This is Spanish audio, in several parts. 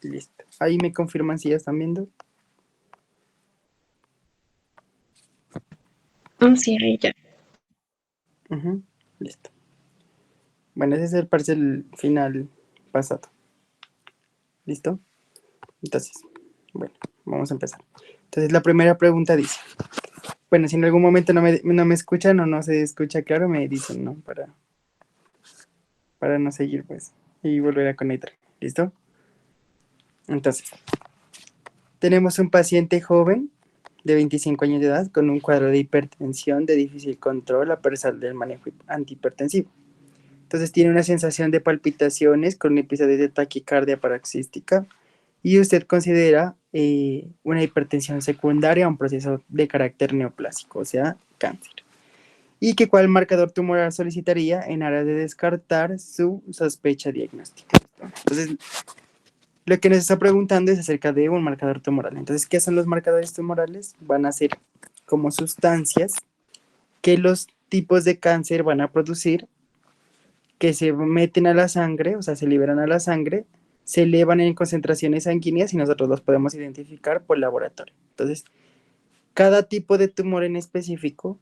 Listo. Ahí me confirman si ya están viendo. Sí, ahí ya. Listo. Bueno, ese es el parcial final pasado. ¿Listo? Entonces, bueno, vamos a empezar. Entonces, la primera pregunta dice, bueno, si en algún momento no me escuchan o no se escucha claro, me dicen, ¿no? Para no seguir, pues, y volver a conectar. ¿Listo? Entonces, tenemos un paciente joven de 25 años de edad con un cuadro de hipertensión de difícil control a pesar del manejo antihipertensivo. Entonces tiene una sensación de palpitaciones con episodios de taquicardia paroxística y usted considera una hipertensión secundaria a un proceso de carácter neoplásico, o sea, cáncer. Y que cuál marcador tumoral solicitaría en aras de descartar su sospecha diagnóstica. Entonces, lo que nos está preguntando es acerca de un marcador tumoral. Entonces, ¿qué son los marcadores tumorales? Van a ser como sustancias que los tipos de cáncer van a producir, que se meten a la sangre, o sea, se liberan a la sangre, se elevan en concentraciones sanguíneas y nosotros los podemos identificar por laboratorio. Entonces, cada tipo de tumor en específico,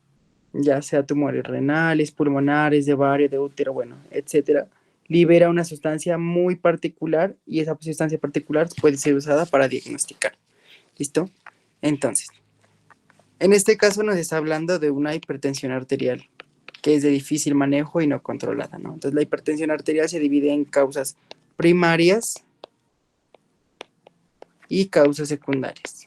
ya sea tumores renales, pulmonares, de ovario, de útero, bueno, etcétera, libera una sustancia muy particular y esa sustancia particular puede ser usada para diagnosticar. ¿Listo? Entonces, en este caso nos está hablando de una hipertensión arterial que es de difícil manejo y no controlada, ¿no? Entonces, la hipertensión arterial se divide en causas primarias y causas secundarias.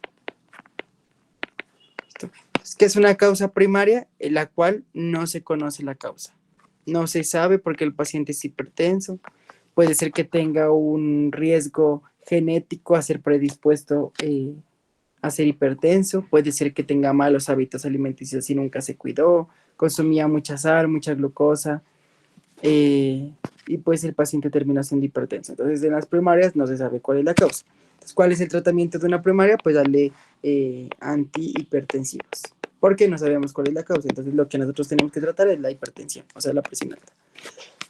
¿Listo? ¿Qué es una causa primaria? En la cual no se conoce la causa. No se sabe por qué el paciente es hipertenso. Puede ser que tenga un riesgo genético a ser predispuesto a ser hipertenso. Puede ser que tenga malos hábitos alimenticios y nunca se cuidó. Consumía mucha sal, mucha glucosa. Y pues el paciente termina siendo hipertenso. Entonces, en las primarias no se sabe cuál es la causa. Entonces, ¿cuál es el tratamiento de una primaria? Pues darle antihipertensivos, porque no sabemos cuál es la causa. Entonces, lo que nosotros tenemos que tratar es la hipertensión, o sea, la presión alta.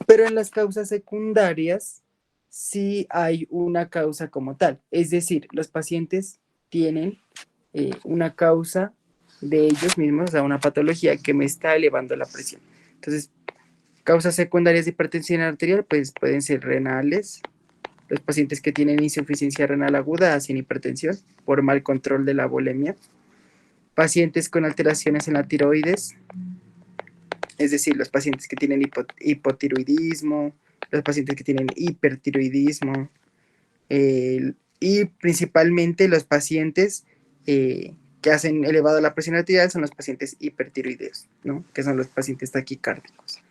Pero en las causas secundarias sí hay una causa como tal. Es decir, los pacientes tienen una causa de ellos mismos, o sea, una patología que me está elevando la presión. Entonces, causas secundarias de hipertensión arterial pues pueden ser renales, los pacientes que tienen insuficiencia renal aguda hacen hipertensión por mal control de la bulimia, pacientes con alteraciones en la tiroides, es decir, los pacientes que tienen hipotiroidismo, los pacientes que tienen hipertiroidismo, y principalmente los pacientes que hacen elevada la presión arterial son los pacientes hipertiroideos, ¿no? Que son los pacientes taquicárdicos.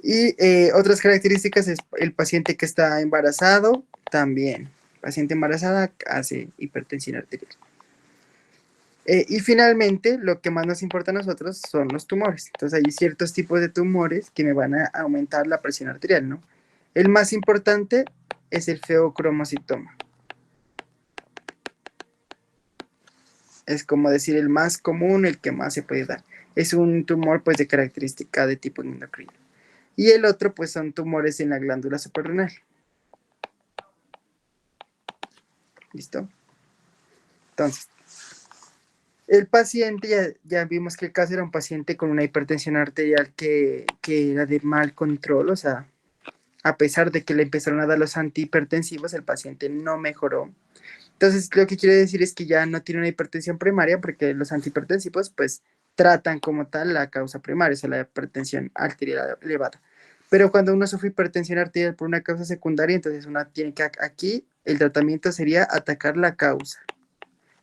Y otras características es el paciente que está embarazado, también. Paciente embarazada hace hipertensión arterial. Y finalmente, lo que más nos importa a nosotros son los tumores. Entonces, hay ciertos tipos de tumores que me van a aumentar la presión arterial, ¿no? El más importante es el feocromocitoma. Es como decir el más común, el que más se puede dar. Es un tumor, pues, de característica de tipo endocrino. Y el otro, pues, son tumores en la glándula suprarrenal. ¿Listo? Entonces, el paciente, ya vimos que el caso era un paciente con una hipertensión arterial que era de mal control, o sea, a pesar de que le empezaron a dar los antihipertensivos, el paciente no mejoró. Entonces, lo que quiere decir es que ya no tiene una hipertensión primaria porque los antihipertensivos, pues, tratan como tal la causa primaria, o sea, la hipertensión arterial elevada. Pero cuando uno sufre hipertensión arterial por una causa secundaria, entonces uno tiene que, aquí, el tratamiento sería atacar la causa.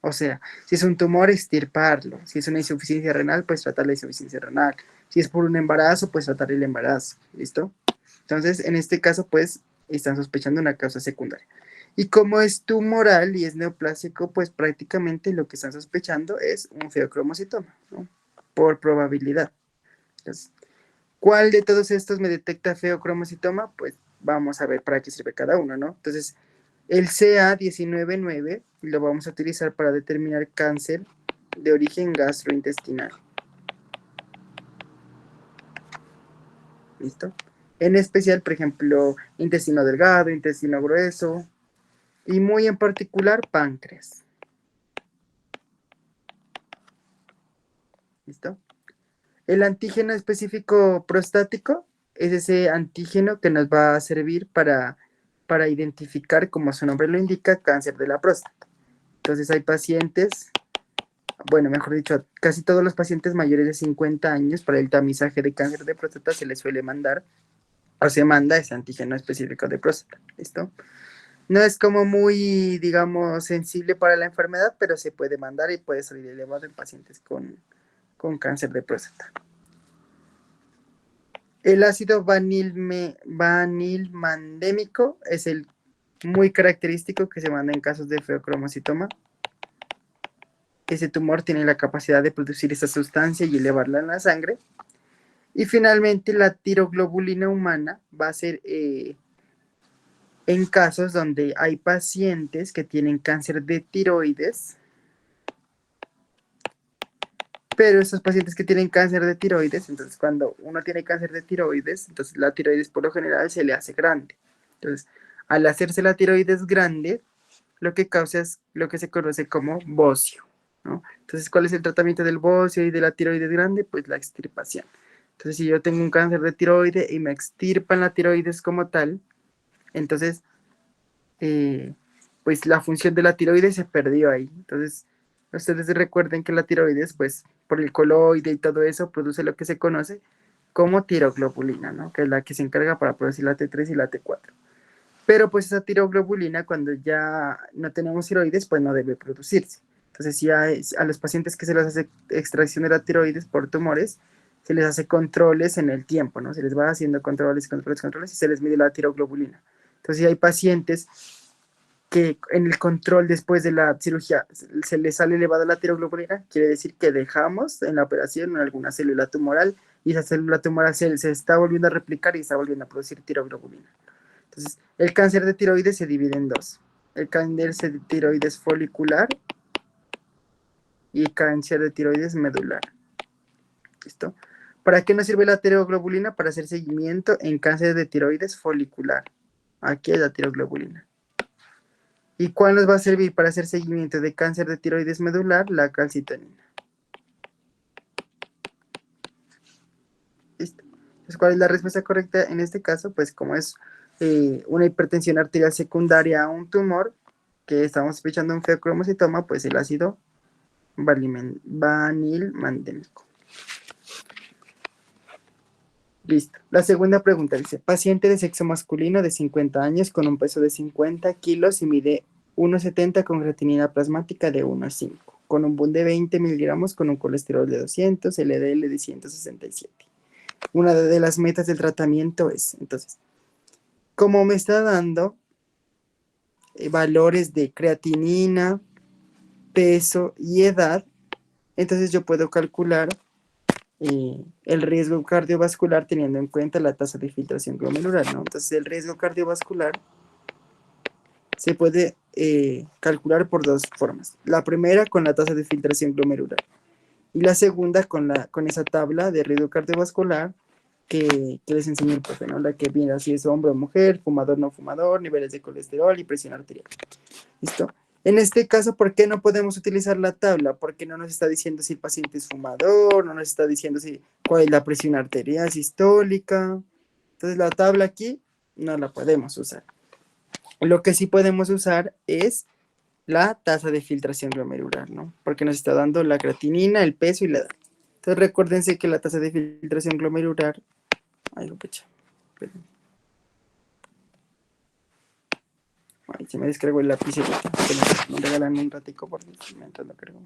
O sea, si es un tumor, extirparlo. Si es una insuficiencia renal, pues tratar la insuficiencia renal. Si es por un embarazo, pues tratar el embarazo. ¿Listo? Entonces, en este caso, pues, están sospechando una causa secundaria. Y como es tumoral y es neoplásico, pues prácticamente lo que están sospechando es un feocromocitoma, ¿no? Por probabilidad. Entonces, ¿cuál de todos estos me detecta feocromocitoma? Pues vamos a ver para qué sirve cada uno, ¿no? Entonces, el CA199 lo vamos a utilizar para determinar cáncer de origen gastrointestinal. ¿Listo? En especial, por ejemplo, intestino delgado, intestino grueso, y muy en particular páncreas. ¿Listo? El antígeno específico prostático es ese antígeno que nos va a servir para identificar, como su nombre lo indica, cáncer de la próstata. Entonces hay pacientes, bueno, mejor dicho, casi todos los pacientes mayores de 50 años para el tamizaje de cáncer de próstata se les suele mandar o se manda ese antígeno específico de próstata. ¿Listo? No es como muy, digamos, sensible para la enfermedad, pero se puede mandar y puede salir elevado en pacientes con cáncer de próstata. El ácido vanilmandémico es el muy característico que se manda en casos de feocromocitoma. Ese tumor tiene la capacidad de producir esa sustancia y elevarla en la sangre. Y finalmente la tiroglobulina humana va a ser en casos donde hay pacientes que tienen cáncer de tiroides, pero esos pacientes que tienen cáncer de tiroides, entonces cuando uno tiene cáncer de tiroides, entonces la tiroides por lo general se le hace grande. Entonces, al hacerse la tiroides grande, lo que causa es lo que se conoce como bocio, ¿no? Entonces, ¿cuál es el tratamiento del bocio y de la tiroides grande? Pues la extirpación. Entonces, si yo tengo un cáncer de tiroides y me extirpan la tiroides como tal, entonces, eh, pues la función de la tiroides se perdió ahí. Entonces, ustedes recuerden que la tiroides, pues, por el coloide y todo eso, produce lo que se conoce como tiroglobulina, ¿no? Que es la que se encarga para producir la T3 y la T4. Pero pues esa tiroglobulina, cuando ya no tenemos tiroides, pues no debe producirse. Entonces, si a los pacientes que se les hace extracción de la tiroides por tumores, se les hace controles en el tiempo, ¿no? Se les va haciendo controles, controles, controles y se les mide la tiroglobulina. Entonces, si hay pacientes que en el control después de la cirugía se les sale elevada la tiroglobulina, quiere decir que dejamos en la operación alguna célula tumoral y esa célula tumoral se está volviendo a replicar y está volviendo a producir tiroglobulina. Entonces, el cáncer de tiroides se divide en dos. El cáncer de tiroides folicular y el cáncer de tiroides medular. ¿Listo? ¿Para qué nos sirve la tiroglobulina? Para hacer seguimiento en cáncer de tiroides folicular. Aquí es la tiroglobulina. ¿Y cuál nos va a servir para hacer seguimiento de cáncer de tiroides medular? La calcitonina. ¿Listo? Entonces, ¿cuál es la respuesta correcta en este caso? Pues como es una hipertensión arterial secundaria a un tumor, que estamos sospechando un feocromocitoma, pues el ácido vanilmandémico. Listo. La segunda pregunta dice, paciente de sexo masculino de 50 años con un peso de 50 kilos y mide 1,70 con creatinina plasmática de 1,5, con un BUN de 20 miligramos, con un colesterol de 200, LDL de 167. Una de las metas del tratamiento es, entonces, como me está dando valores de creatinina, peso y edad, entonces yo puedo calcular el riesgo cardiovascular teniendo en cuenta la tasa de filtración glomerular, ¿no? Entonces el riesgo cardiovascular se puede calcular por dos formas. La primera con la tasa de filtración glomerular y la segunda con esa tabla de riesgo cardiovascular que les enseñó el profe, ¿no? La que viene si es hombre o mujer, fumador, no fumador, niveles de colesterol y presión arterial. ¿Listo? En este caso, ¿por qué no podemos utilizar la tabla? Porque no nos está diciendo si el paciente es fumador, no nos está diciendo cuál es la presión arterial sistólica. Entonces, la tabla aquí no la podemos usar. Lo que sí podemos usar es la tasa de filtración glomerular, ¿no? Porque nos está dando la creatinina, el peso y la edad. Entonces, recuérdense que la tasa de filtración glomerular... Ay, pecha. Ay, se me descargó el lápiz. Me regalan un ratico por mientras lo cargo.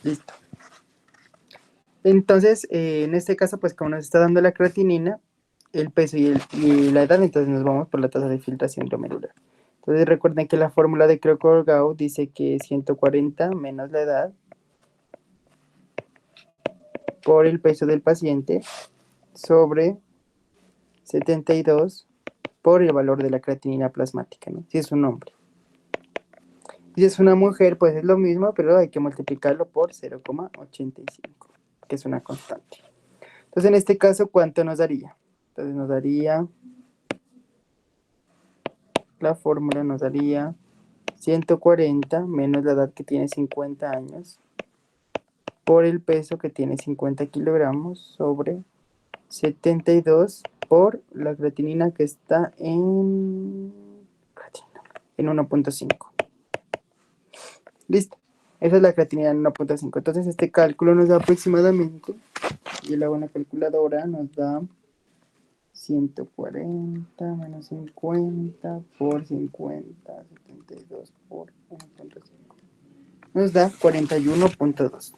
Listo. Entonces, en este caso, pues como nos está dando la creatinina, el peso y la edad, entonces nos vamos por la tasa de filtración glomerular. Entonces recuerden que la fórmula de Crocor-Gauss dice que es 140 menos la edad por el peso del paciente sobre 72 por el valor de la creatinina plasmática, ¿no? Si es un hombre. Si es una mujer, pues es lo mismo, pero hay que multiplicarlo por 0,85, que es una constante. Entonces, en este caso, ¿cuánto nos daría? Entonces, nos daría, la fórmula nos daría 140 menos la edad que tiene 50 años por el peso que tiene 50 kilogramos sobre 72 por la creatinina que está en 1.5. Listo. Esa es la creatinina en 1.5. Entonces este cálculo nos da aproximadamente, y la buena calculadora nos da 140 menos 50 por 50, 72 por 1.5. Nos da 41.2.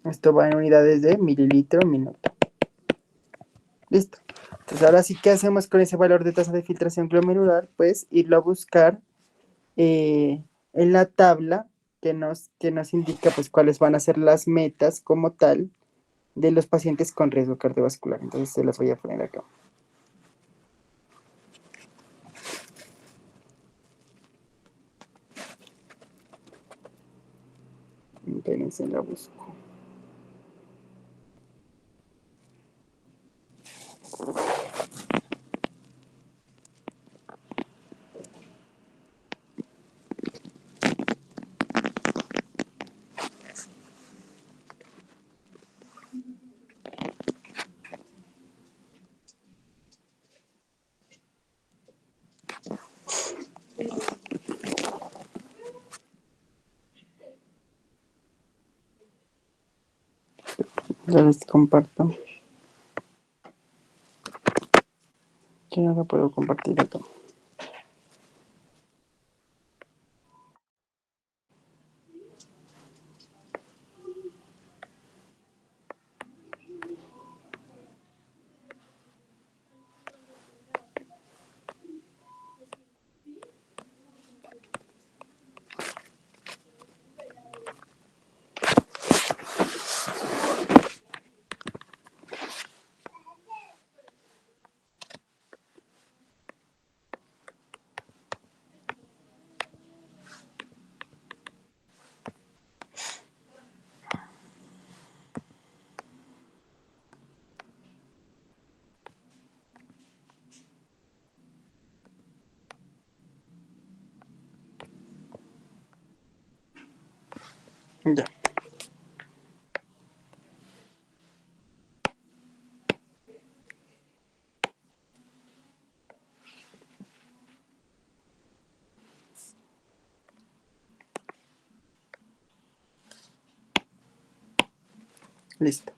Esto va en unidades de mililitro minuto. Listo. Entonces ahora sí, ¿qué hacemos con ese valor de tasa de filtración glomerular? Pues irlo a buscar en la tabla que nos indica pues cuáles van a ser las metas como tal de los pacientes con riesgo cardiovascular. Entonces se las voy a poner acá. Espérense, la busco. Ya les comparto. Yo no la puedo compartir acá. Ya. Listo.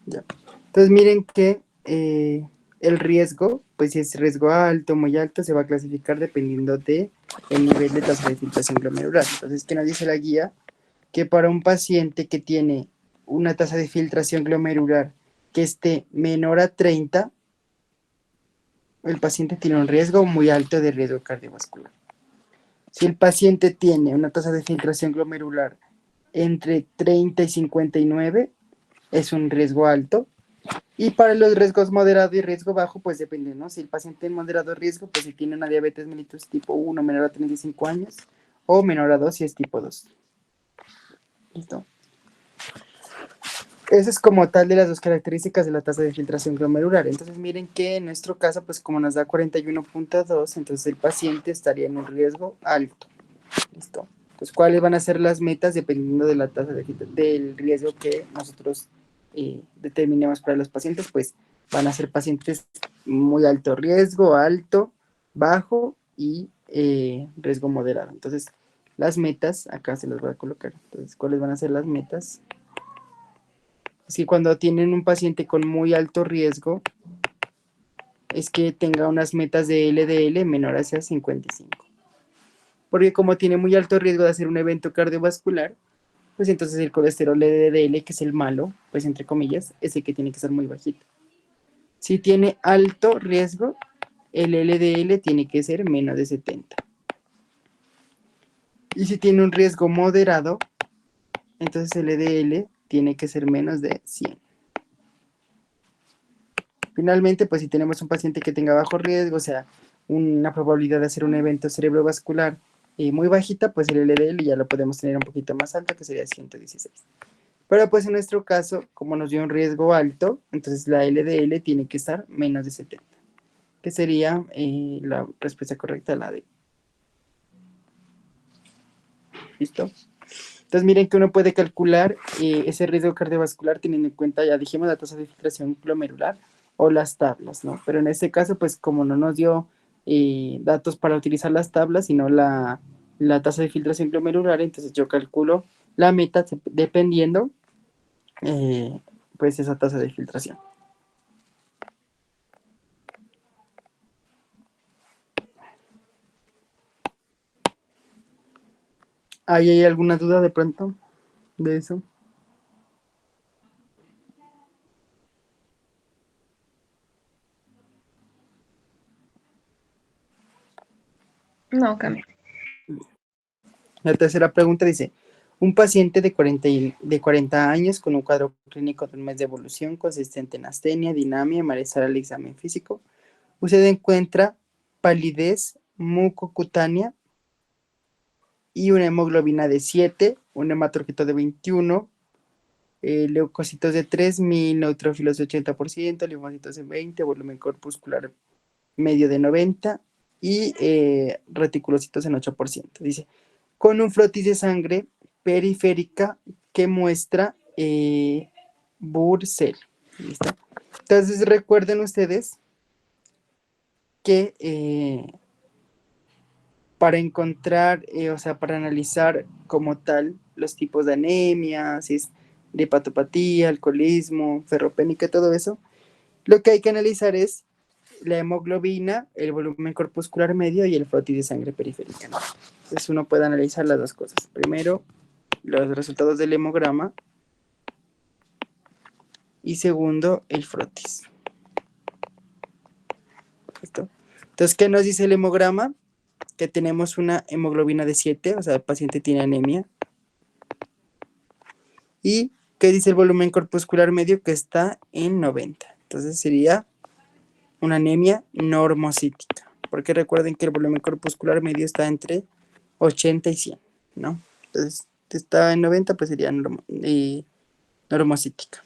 Ya. Entonces miren que el riesgo, pues si es riesgo alto, muy alto, se va a clasificar dependiendo de el nivel de tasa de filtración glomerular. Entonces, ¿qué nos dice la guía? Que para un paciente que tiene una tasa de filtración glomerular que esté menor a 30, el paciente tiene un riesgo muy alto de riesgo cardiovascular. Si el paciente tiene una tasa de filtración glomerular entre 30 y 59, es un riesgo alto. Y para los riesgos moderado y riesgo bajo, pues depende, ¿no? Si el paciente en moderado riesgo, pues si tiene una diabetes mellitus tipo 1 menor a 35 años, o menor a 2 si es tipo 2. ¿Listo? Eso es como tal de las dos características de la tasa de filtración glomerular. Entonces miren que en nuestro caso, pues como nos da 41.2, entonces el paciente estaría en un riesgo alto. ¿Listo? Entonces, ¿cuáles van a ser las metas dependiendo de la tasa del riesgo que nosotros determinemos para los pacientes? Pues van a ser pacientes muy alto riesgo, alto, bajo y riesgo moderado. Entonces, las metas, acá se las voy a colocar. Entonces, ¿cuáles van a ser las metas? Es que cuando tienen un paciente con muy alto riesgo, es que tenga unas metas de LDL menor hacia 55. porque como tiene muy alto riesgo de hacer un evento cardiovascular, pues entonces el colesterol LDL, que es el malo, pues entre comillas, es el que tiene que ser muy bajito. Si tiene alto riesgo, el LDL tiene que ser menos de 70. Y si tiene un riesgo moderado, entonces el LDL tiene que ser menos de 100. Finalmente, pues si tenemos un paciente que tenga bajo riesgo, o sea, una probabilidad de hacer un evento cerebrovascular muy bajita, pues el LDL ya lo podemos tener un poquito más alto, que sería 116. Pero pues en nuestro caso, como nos dio un riesgo alto, entonces la LDL tiene que estar menos de 70, que sería la respuesta correcta, la D. ¿Listo? Entonces miren que uno puede calcular ese riesgo cardiovascular teniendo en cuenta, ya dijimos, la tasa de filtración glomerular o las tablas, ¿no? Pero en este caso, pues como no nos dio datos para utilizar las tablas, sino la tasa de filtración glomerular, entonces yo calculo la meta dependiendo, eh, pues esa tasa de filtración. ¿Ahí hay alguna duda de pronto de eso? No, Cami. La tercera pregunta dice, un paciente de 40 años con un cuadro clínico de un mes de evolución consistente en astenia, dinamia y malestar al examen físico, usted encuentra palidez mucocutánea y una hemoglobina de 7, un hematócrito de 21, leucocitos de 3.000, neutrófilos de 80%, linfocitos de 20, volumen corpuscular medio de 90 y reticulocitos en 8%. Dice, con un frotis de sangre periférica que muestra Bursell. ¿Listo? Entonces recuerden ustedes que para encontrar, o sea, para analizar como tal los tipos de anemia, si es de hepatopatía, alcoholismo, ferropénica, todo eso, lo que hay que analizar es la hemoglobina, el volumen corpuscular medio y el frotis de sangre periférica, ¿no? Entonces uno puede analizar las dos cosas. Primero, los resultados del hemograma y segundo, el frotis. ¿Listo? Entonces, ¿qué nos dice el hemograma? Que tenemos una hemoglobina de 7, o sea, el paciente tiene anemia. ¿Y qué dice el volumen corpuscular medio? Que está en 90. Entonces sería una anemia normocítica. Porque recuerden que el volumen corpuscular medio está entre 80 y 100, ¿no? Entonces, si está en 90, pues sería normocítica.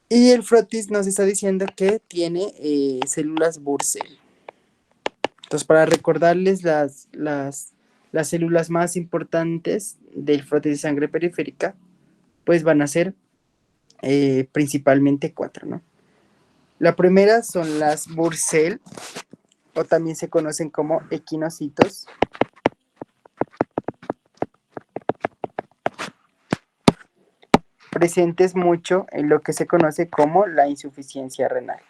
Y el frotis nos está diciendo que tiene células Bursell. Entonces, para recordarles las células más importantes del frotis de sangre periférica, pues van a ser principalmente 4, ¿no? La primera son las Bursell, o también se conocen como equinocitos. Presentes mucho en lo que se conoce como la insuficiencia renal.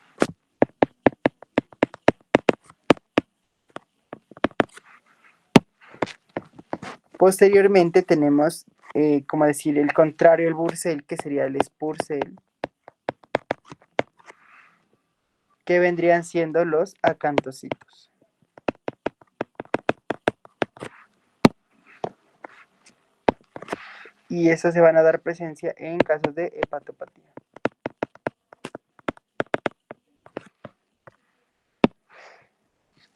Posteriormente tenemos, como decir, el contrario del Bursell, que sería el Spurcell, que vendrían siendo los acantocitos. Y estos se van a dar presencia en casos de hepatopatía.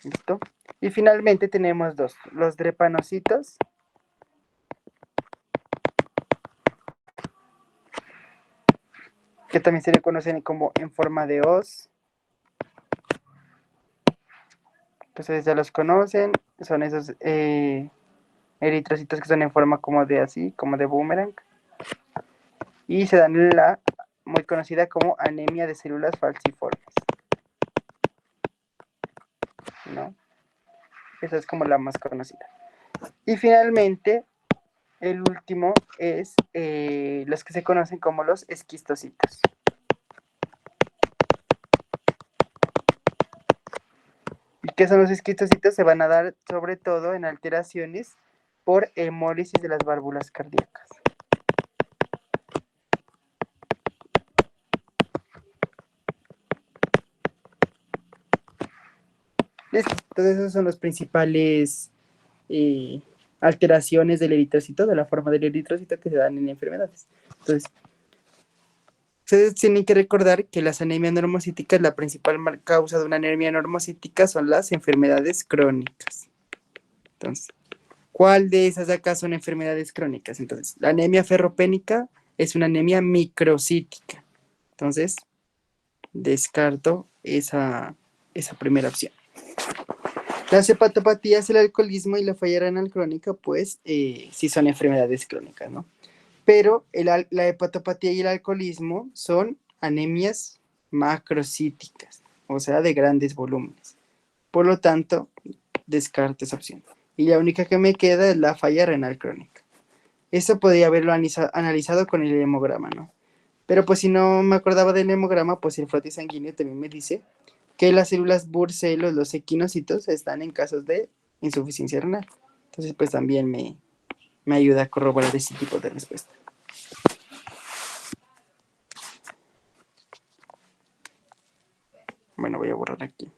¿Listo? Y finalmente tenemos dos, los drepanocitos, que también se le conocen como en forma de hoz. Entonces ya los conocen, son esos eritrocitos que son en forma como de así, como de boomerang. Y se dan la muy conocida como anemia de células falciformes, ¿no? Esa es como la más conocida. Y finalmente, el último es los que se conocen como los esquistocitos. ¿Qué son los esquistocitos? Se van a dar sobre todo en alteraciones por hemólisis de las válvulas cardíacas. Listo. Entonces esos son los principales alteraciones del eritrocito, de la forma del eritrocito que se dan en enfermedades. Entonces, ustedes tienen que recordar que las anemias normocíticas, la principal causa de una anemia normocítica son las enfermedades crónicas. Entonces, ¿cuál de esas de acá son enfermedades crónicas? Entonces, la anemia ferropénica es una anemia microcítica. Entonces, descarto esa primera opción. Las hepatopatías, el alcoholismo y la falla renal crónica, pues sí son enfermedades crónicas, ¿no? Pero la hepatopatía y el alcoholismo son anemias macrocíticas, o sea, de grandes volúmenes. Por lo tanto, descarto esa opción. Y la única que me queda es la falla renal crónica. Esto podría haberlo analizado con el hemograma, ¿no? Pero pues si no me acordaba del hemograma, pues el frotis sanguíneo también me dice que las células burcelos, los equinocitos, están en casos de insuficiencia renal. Entonces, pues también me ayuda a corroborar ese tipo de respuesta. Bueno, voy a borrar aquí.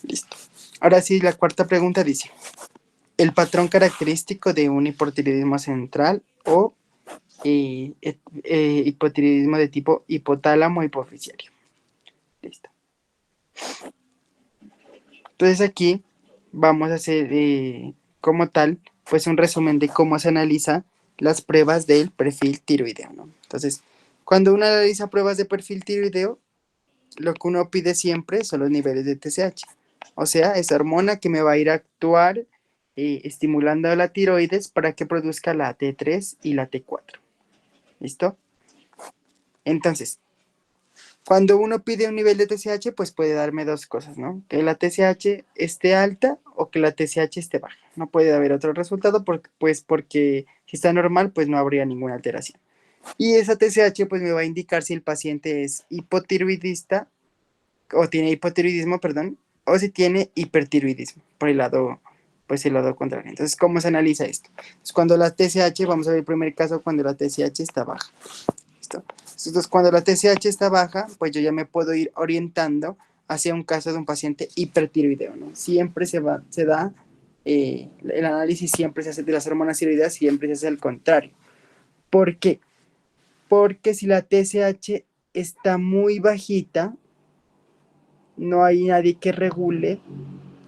Listo. Ahora sí, la cuarta pregunta dice: el patrón característico de un hipotiroidismo central o hipotiroidismo de tipo hipotálamo hipoficiario. Listo. Entonces aquí vamos a hacer como tal, pues un resumen de cómo se analiza las pruebas del perfil tiroideo, ¿no? Entonces, cuando uno analiza pruebas de perfil tiroideo, lo que uno pide siempre son los niveles de TSH. O sea, esa hormona que me va a ir a actuar estimulando a la tiroides para que produzca la T3 y la T4. ¿Listo? Entonces, cuando uno pide un nivel de TSH, pues puede darme dos cosas, ¿no? Que la TSH esté alta o que la TSH esté baja. No puede haber otro resultado porque si está normal, pues no habría ninguna alteración. Y esa TSH pues me va a indicar si el paciente es hipotiroidista o tiene hipotiroidismo, perdón, o si tiene hipertiroidismo, por el lado, pues el lado contrario. Entonces, ¿cómo se analiza esto? Pues cuando la TSH, vamos a ver el primer caso cuando la TSH está baja. ¿Listo? Entonces, cuando la TSH está baja, pues yo ya me puedo ir orientando hacia un caso de un paciente hipertiroideo, ¿no? Siempre se da, el análisis siempre se hace de las hormonas tiroideas, siempre se hace al contrario. ¿Por qué? Porque si la TSH está muy bajita, no hay nadie que regule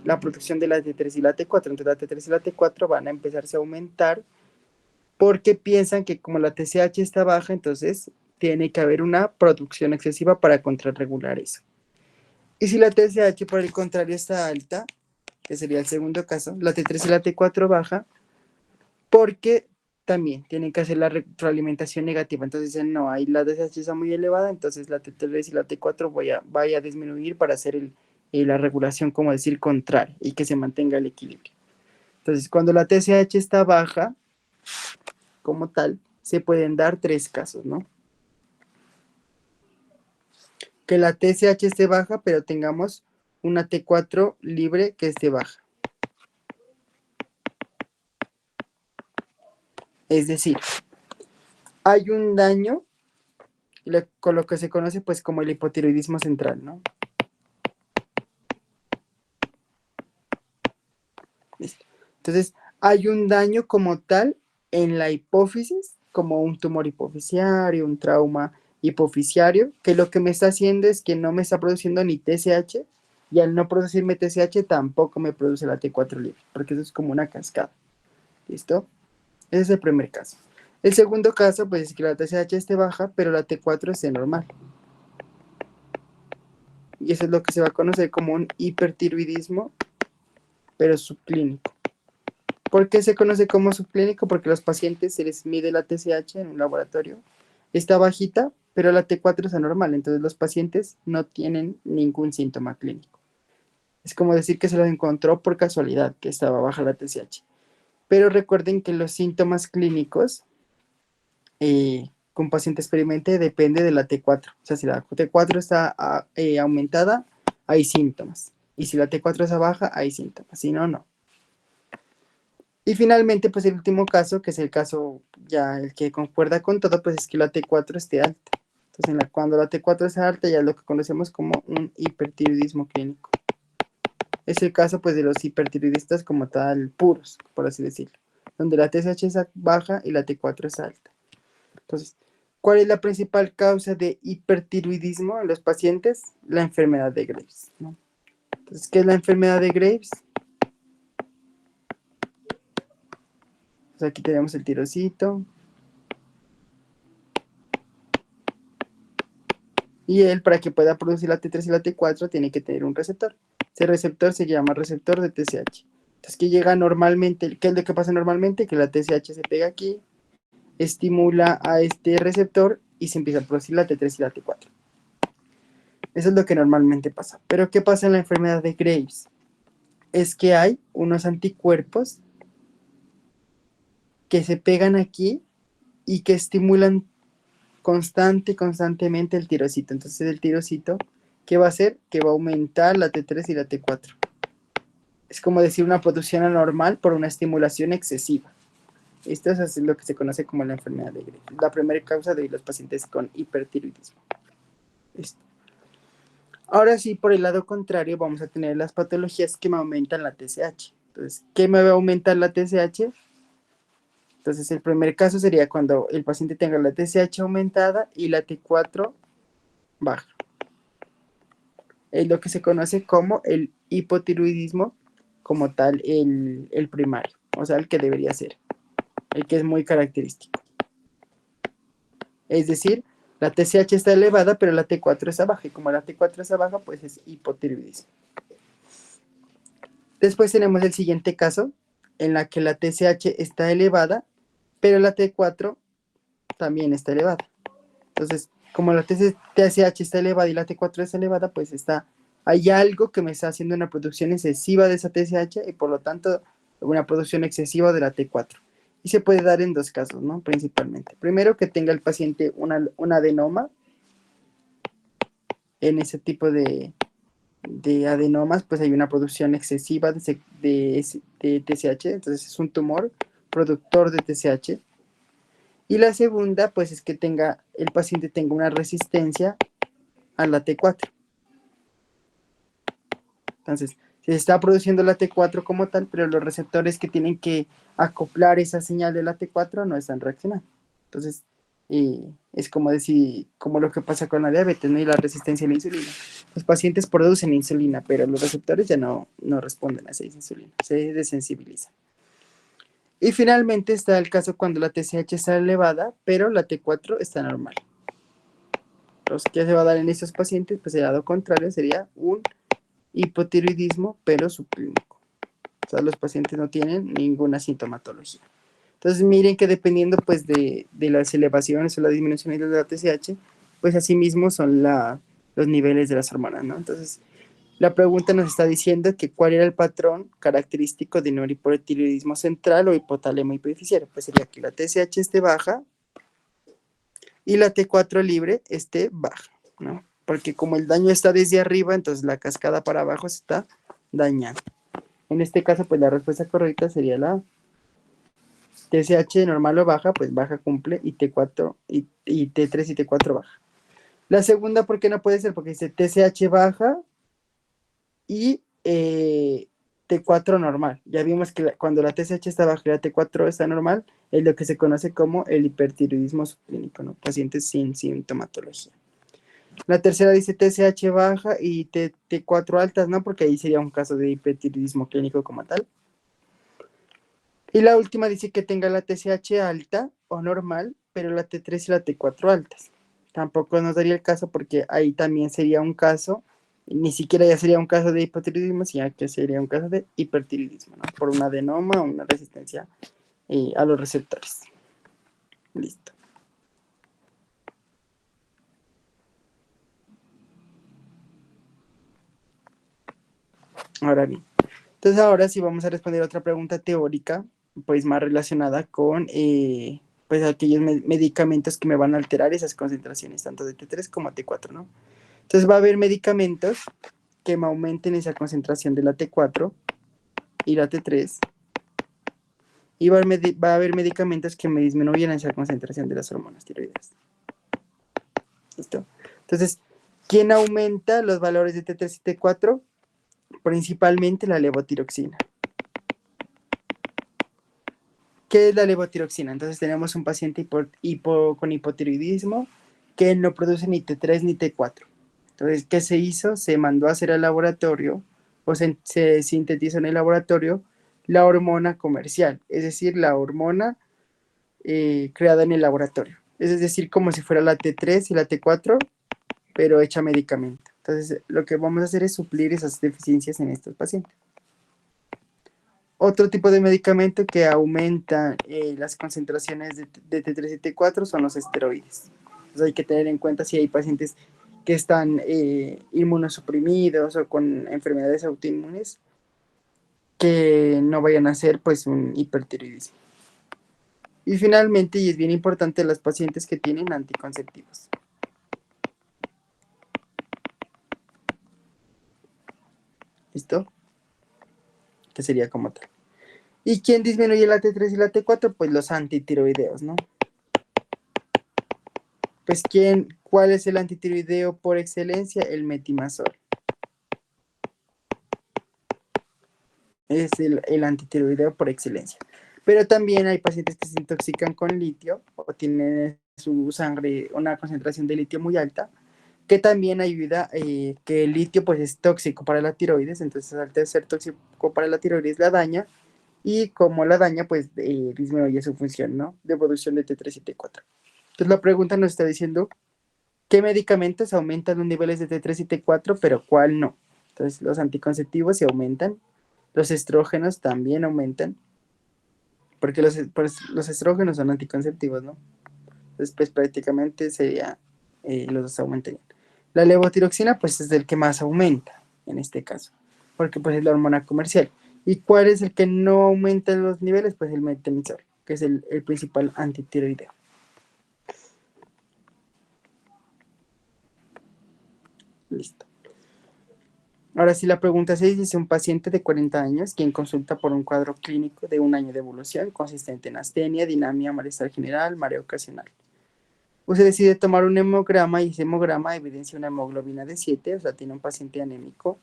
la producción de la T3 y la T4. Entonces la T3 y la T4 van a empezarse a aumentar porque piensan que como la TSH está baja, entonces tiene que haber una producción excesiva para contrarregular eso. Y si la TSH por el contrario está alta, que sería el segundo caso, la T3 y la T4 baja, porque también tienen que hacer la retroalimentación negativa. Entonces dicen, no, ahí la TSH está muy elevada, entonces la T3 y la T4 vaya a disminuir para hacer la regulación, como decir, contraria y que se mantenga el equilibrio. Entonces, cuando la TSH está baja, como tal, se pueden dar tres casos, ¿no? Que la TSH esté baja, pero tengamos una T4 libre que esté baja. Es decir, hay un daño con lo que se conoce pues como el hipotiroidismo central, ¿no? Listo. Entonces, hay un daño como tal en la hipófisis, como un tumor hipofisiario, un trauma hipofisiario, que lo que me está haciendo es que no me está produciendo ni TSH, y al no producirme TSH tampoco me produce la T4 libre, porque eso es como una cascada. ¿Listo? Ese es el primer caso. El segundo caso, pues es que la TSH esté baja, pero la T4 esté normal. Y eso es lo que se va a conocer como un hipertiroidismo, pero subclínico. ¿Por qué se conoce como subclínico? Porque a los pacientes se les mide la TSH en un laboratorio. Está bajita, pero la T4 está normal. Entonces los pacientes no tienen ningún síntoma clínico. Es como decir que se lo encontró por casualidad, que estaba baja la TSH. Pero recuerden que los síntomas clínicos que un paciente experimente depende de la T4. O sea, si la T4 está aumentada, hay síntomas. Y si la T4 está baja, hay síntomas. Si no, no. Y finalmente, pues el último caso, que es el caso ya el que concuerda con todo, pues es que la T4 esté alta. Entonces, cuando la T4 está alta, ya es lo que conocemos como un hipertiroidismo clínico. Es el caso, pues, de los hipertiroidistas como tal puros, por así decirlo, donde la TSH es baja y la T4 es alta. Entonces, ¿cuál es la principal causa de hipertiroidismo en los pacientes? La enfermedad de Graves, ¿no? Entonces, ¿qué es la enfermedad de Graves? Pues aquí tenemos el tirocito. Y él, para que pueda producir la T3 y la T4, tiene que tener un receptor. Ese receptor se llama receptor de TSH. Entonces, ¿qué llega normalmente? ¿Qué es lo que pasa normalmente? Que la TSH se pega aquí, estimula a este receptor y se empieza a producir la T3 y la T4. Eso es lo que normalmente pasa. Pero ¿qué pasa en la enfermedad de Graves? Es que hay unos anticuerpos que se pegan aquí y que estimulan constantemente el tirocito. Entonces el tirocito, ¿qué va a hacer? Que va a aumentar la T3 y la T4. Es como decir una producción anormal por una estimulación excesiva. Esto es lo que se conoce como la enfermedad de Graves. La primera causa de los pacientes con hipertiroidismo. Listo. Ahora sí, por el lado contrario, vamos a tener las patologías que me aumentan la TSH. Entonces, ¿qué me va a aumentar la TSH? Entonces, el primer caso sería cuando el paciente tenga la TSH aumentada y la T4 baja. Es lo que se conoce como el hipotiroidismo, como tal, el primario, o sea, el que debería ser, el que es muy característico. Es decir, la TSH está elevada, pero la T4 está baja, y como la T4 está baja, pues es hipotiroidismo. Después tenemos el siguiente caso, en la que la TSH está elevada, pero la T4 también está elevada. Entonces, como la TSH está elevada y la T4 está elevada, pues hay algo que me está haciendo una producción excesiva de esa TSH y por lo tanto una producción excesiva de la T4. Y se puede dar en dos casos, ¿no? Principalmente. Primero, que tenga el paciente un adenoma. En ese tipo de adenomas, pues hay una producción excesiva de TSH, entonces es un tumor productor de TSH. Y la segunda, pues es que el paciente tenga una resistencia a la T4. Entonces, se está produciendo la T4 como tal, pero los receptores que tienen que acoplar esa señal de la T4 no están reaccionando. Entonces, es como decir, como lo que pasa con la diabetes, ¿no? Y la resistencia a la insulina. Los pacientes producen insulina, pero los receptores ya no responden a esa insulina, se desensibilizan. Y finalmente está el caso cuando la TSH está elevada, pero la T4 está normal. Entonces, ¿qué se va a dar en estos pacientes? Pues el lado contrario sería un hipotiroidismo, pero subclínico. O sea, los pacientes no tienen ninguna sintomatología. Entonces, miren que dependiendo pues de las elevaciones o las disminuciones de la TSH, pues así mismo son los niveles de las hormonas, ¿no? Entonces, la pregunta nos está diciendo que cuál era el patrón característico de un hipotiroidismo central o hipotálamo hipoficiario. Pues sería que la TSH esté baja y la T4 libre esté baja, ¿no? Porque como el daño está desde arriba, entonces la cascada para abajo se está dañando. En este caso, pues la respuesta correcta sería la TSH normal o baja, pues baja cumple y T4 y T3 y T4 baja. La segunda, ¿por qué no puede ser? Porque dice TSH baja y T4 normal. Ya vimos que cuando la TSH está baja y la T4 está normal, es lo que se conoce como el hipertiroidismo subclínico, ¿no? Pacientes sin sintomatología. La tercera dice TSH baja y T4 altas, ¿no? Porque ahí sería un caso de hipertiroidismo clínico como tal. Y la última dice que tenga la TSH alta o normal, pero la T3 y la T4 altas. Tampoco nos daría el caso porque ahí también sería un caso, ni siquiera ya sería un caso de hipotiroidismo, sino que sería un caso de hipertiroidismo, ¿no? Por un adenoma o una resistencia a los receptores. Listo. Ahora bien, entonces ahora sí vamos a responder otra pregunta teórica pues más relacionada con pues aquellos medicamentos que me van a alterar esas concentraciones, tanto de T3 como T4, ¿no? Entonces va a haber medicamentos que me aumenten esa concentración de la T4 y la T3, y va a haber medicamentos que me disminuyan esa concentración de las hormonas tiroideas. ¿Listo? Entonces, ¿quién aumenta los valores de T3 y T4? Principalmente la levotiroxina. ¿Qué es la levotiroxina? Entonces tenemos un paciente con hipotiroidismo que no produce ni T3 ni T4. Entonces, ¿qué se hizo? Se mandó a hacer al laboratorio o se sintetizó en el laboratorio la hormona comercial, es decir, la hormona creada en el laboratorio. Es decir, como si fuera la T3 y la T4, pero hecha medicamento. Entonces, lo que vamos a hacer es suplir esas deficiencias en estos pacientes. Otro tipo de medicamento que aumenta las concentraciones de T3 y T4 son los esteroides. Entonces hay que tener en cuenta si hay pacientes que están inmunosuprimidos o con enfermedades autoinmunes que no vayan a ser pues un hipertiroidismo. Y finalmente, y es bien importante, los pacientes que tienen anticonceptivos. ¿Listo? Que sería como tal. ¿Y quién disminuye la T3 y la T4? Pues los antitiroideos, ¿no? Pues ¿cuál es el antitiroideo por excelencia? El metimazol. Es el antitiroideo por excelencia. Pero también hay pacientes que se intoxican con litio o tienen en su sangre una concentración de litio muy alta, que también ayuda que el litio pues es tóxico para la tiroides, entonces al ser tóxico para la tiroides la daña, y como la daña pues disminuye su función, ¿no? De producción de T3 y T4. Entonces la pregunta nos está diciendo qué medicamentos aumentan los niveles de T3 y T4, pero cuál no. Entonces los anticonceptivos se aumentan, los estrógenos también aumentan, porque los estrógenos son anticonceptivos, ¿no? Entonces pues prácticamente sería los dos aumentarían. La levotiroxina pues es el que más aumenta en este caso, porque pues es la hormona comercial. ¿Y cuál es el que no aumenta los niveles? Pues el metemizol, que es el principal antitiroideo. Listo. Ahora sí, la pregunta 6 dice: un paciente de 40 años quien consulta por un cuadro clínico de un año de evolución consistente en astenia, dinamia, malestar general, mareo ocasional. Usted decide tomar un hemograma y ese hemograma evidencia una hemoglobina de 7, o sea, tiene un paciente anémico.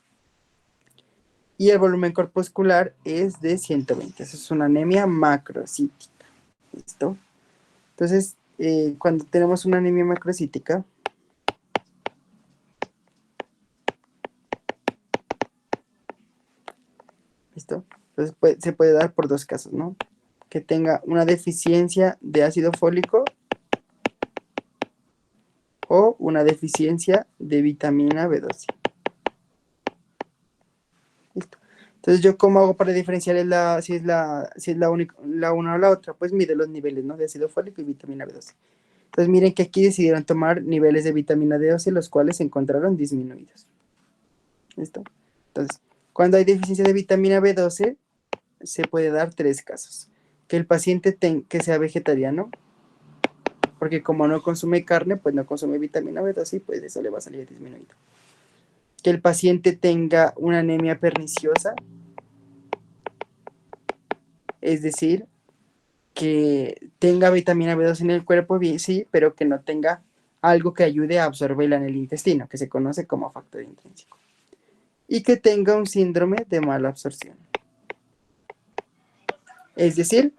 Y el volumen corpuscular es de 120. Eso es una anemia macrocítica. ¿Listo? Entonces, cuando tenemos una anemia macrocítica, ¿listo? Entonces se puede dar por dos casos, ¿no? Que tenga una deficiencia de ácido fólico o una deficiencia de vitamina B12. ¿Listo? Entonces, ¿yo cómo hago para diferenciar si es la una o la otra? Pues mide los niveles, ¿no? De ácido fólico y vitamina B12. Entonces, miren que aquí decidieron tomar niveles de vitamina B12, los cuales se encontraron disminuidos. ¿Listo? Entonces, cuando hay deficiencia de vitamina B12, se puede dar tres casos. Que el paciente que sea vegetariano, porque como no consume carne, pues no consume vitamina B12 y pues eso le va a salir disminuido. Que el paciente tenga una anemia perniciosa, es decir, que tenga vitamina B12 en el cuerpo, sí, pero que no tenga algo que ayude a absorberla en el intestino, que se conoce como factor intrínseco. Y que tenga un síndrome de mala absorción. Es decir,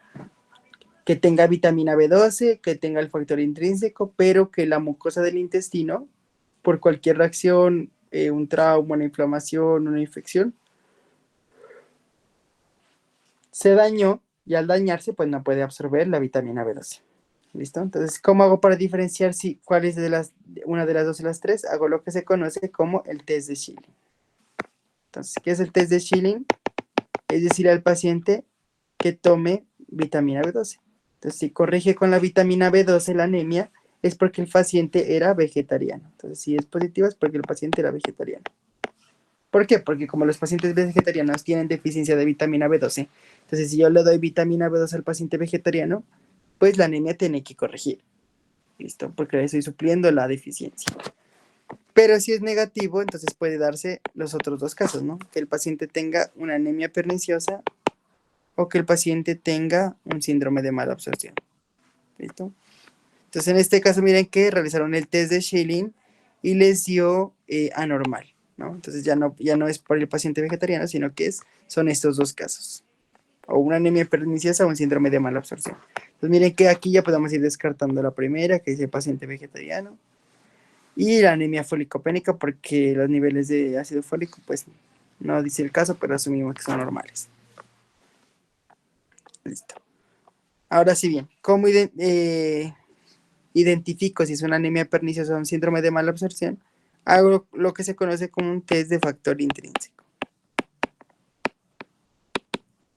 que tenga vitamina B12, que tenga el factor intrínseco, pero que la mucosa del intestino, por cualquier reacción, un trauma, una inflamación, una infección, se dañó y al dañarse, pues no puede absorber la vitamina B12. ¿Listo? Entonces, ¿cómo hago para diferenciar cuál es una de las dos y las tres? Hago lo que se conoce como el test de Schilling. Entonces, ¿qué es el test de Schilling? Es decir, al paciente que tome vitamina B12. Entonces, si corrige con la vitamina B12 la anemia, es porque el paciente era vegetariano. Entonces, si es positivo, es porque el paciente era vegetariano. ¿Por qué? Porque como los pacientes vegetarianos tienen deficiencia de vitamina B12, entonces si yo le doy vitamina B12 al paciente vegetariano, pues la anemia tiene que corregir. ¿Listo? Porque le estoy supliendo la deficiencia. Pero si es negativo, entonces puede darse los otros dos casos, ¿no? Que el paciente tenga una anemia perniciosa o que el paciente tenga un síndrome de mala absorción. ¿Listo? Entonces, en este caso, miren que realizaron el test de Schilling y les dio anormal, ¿no? Entonces, ya no es por el paciente vegetariano, sino que son estos dos casos. O una anemia perniciosa o un síndrome de mala absorción. Entonces, miren que aquí ya podemos ir descartando la primera, que dice paciente vegetariano. Y la anemia folicopénica, porque los niveles de ácido fólico, pues, no dice el caso, pero asumimos que son normales. Listo. Ahora sí bien, ¿cómo identifico si es una anemia perniciosa o un síndrome de mala absorción? Hago lo que se conoce como un test de factor intrínseco.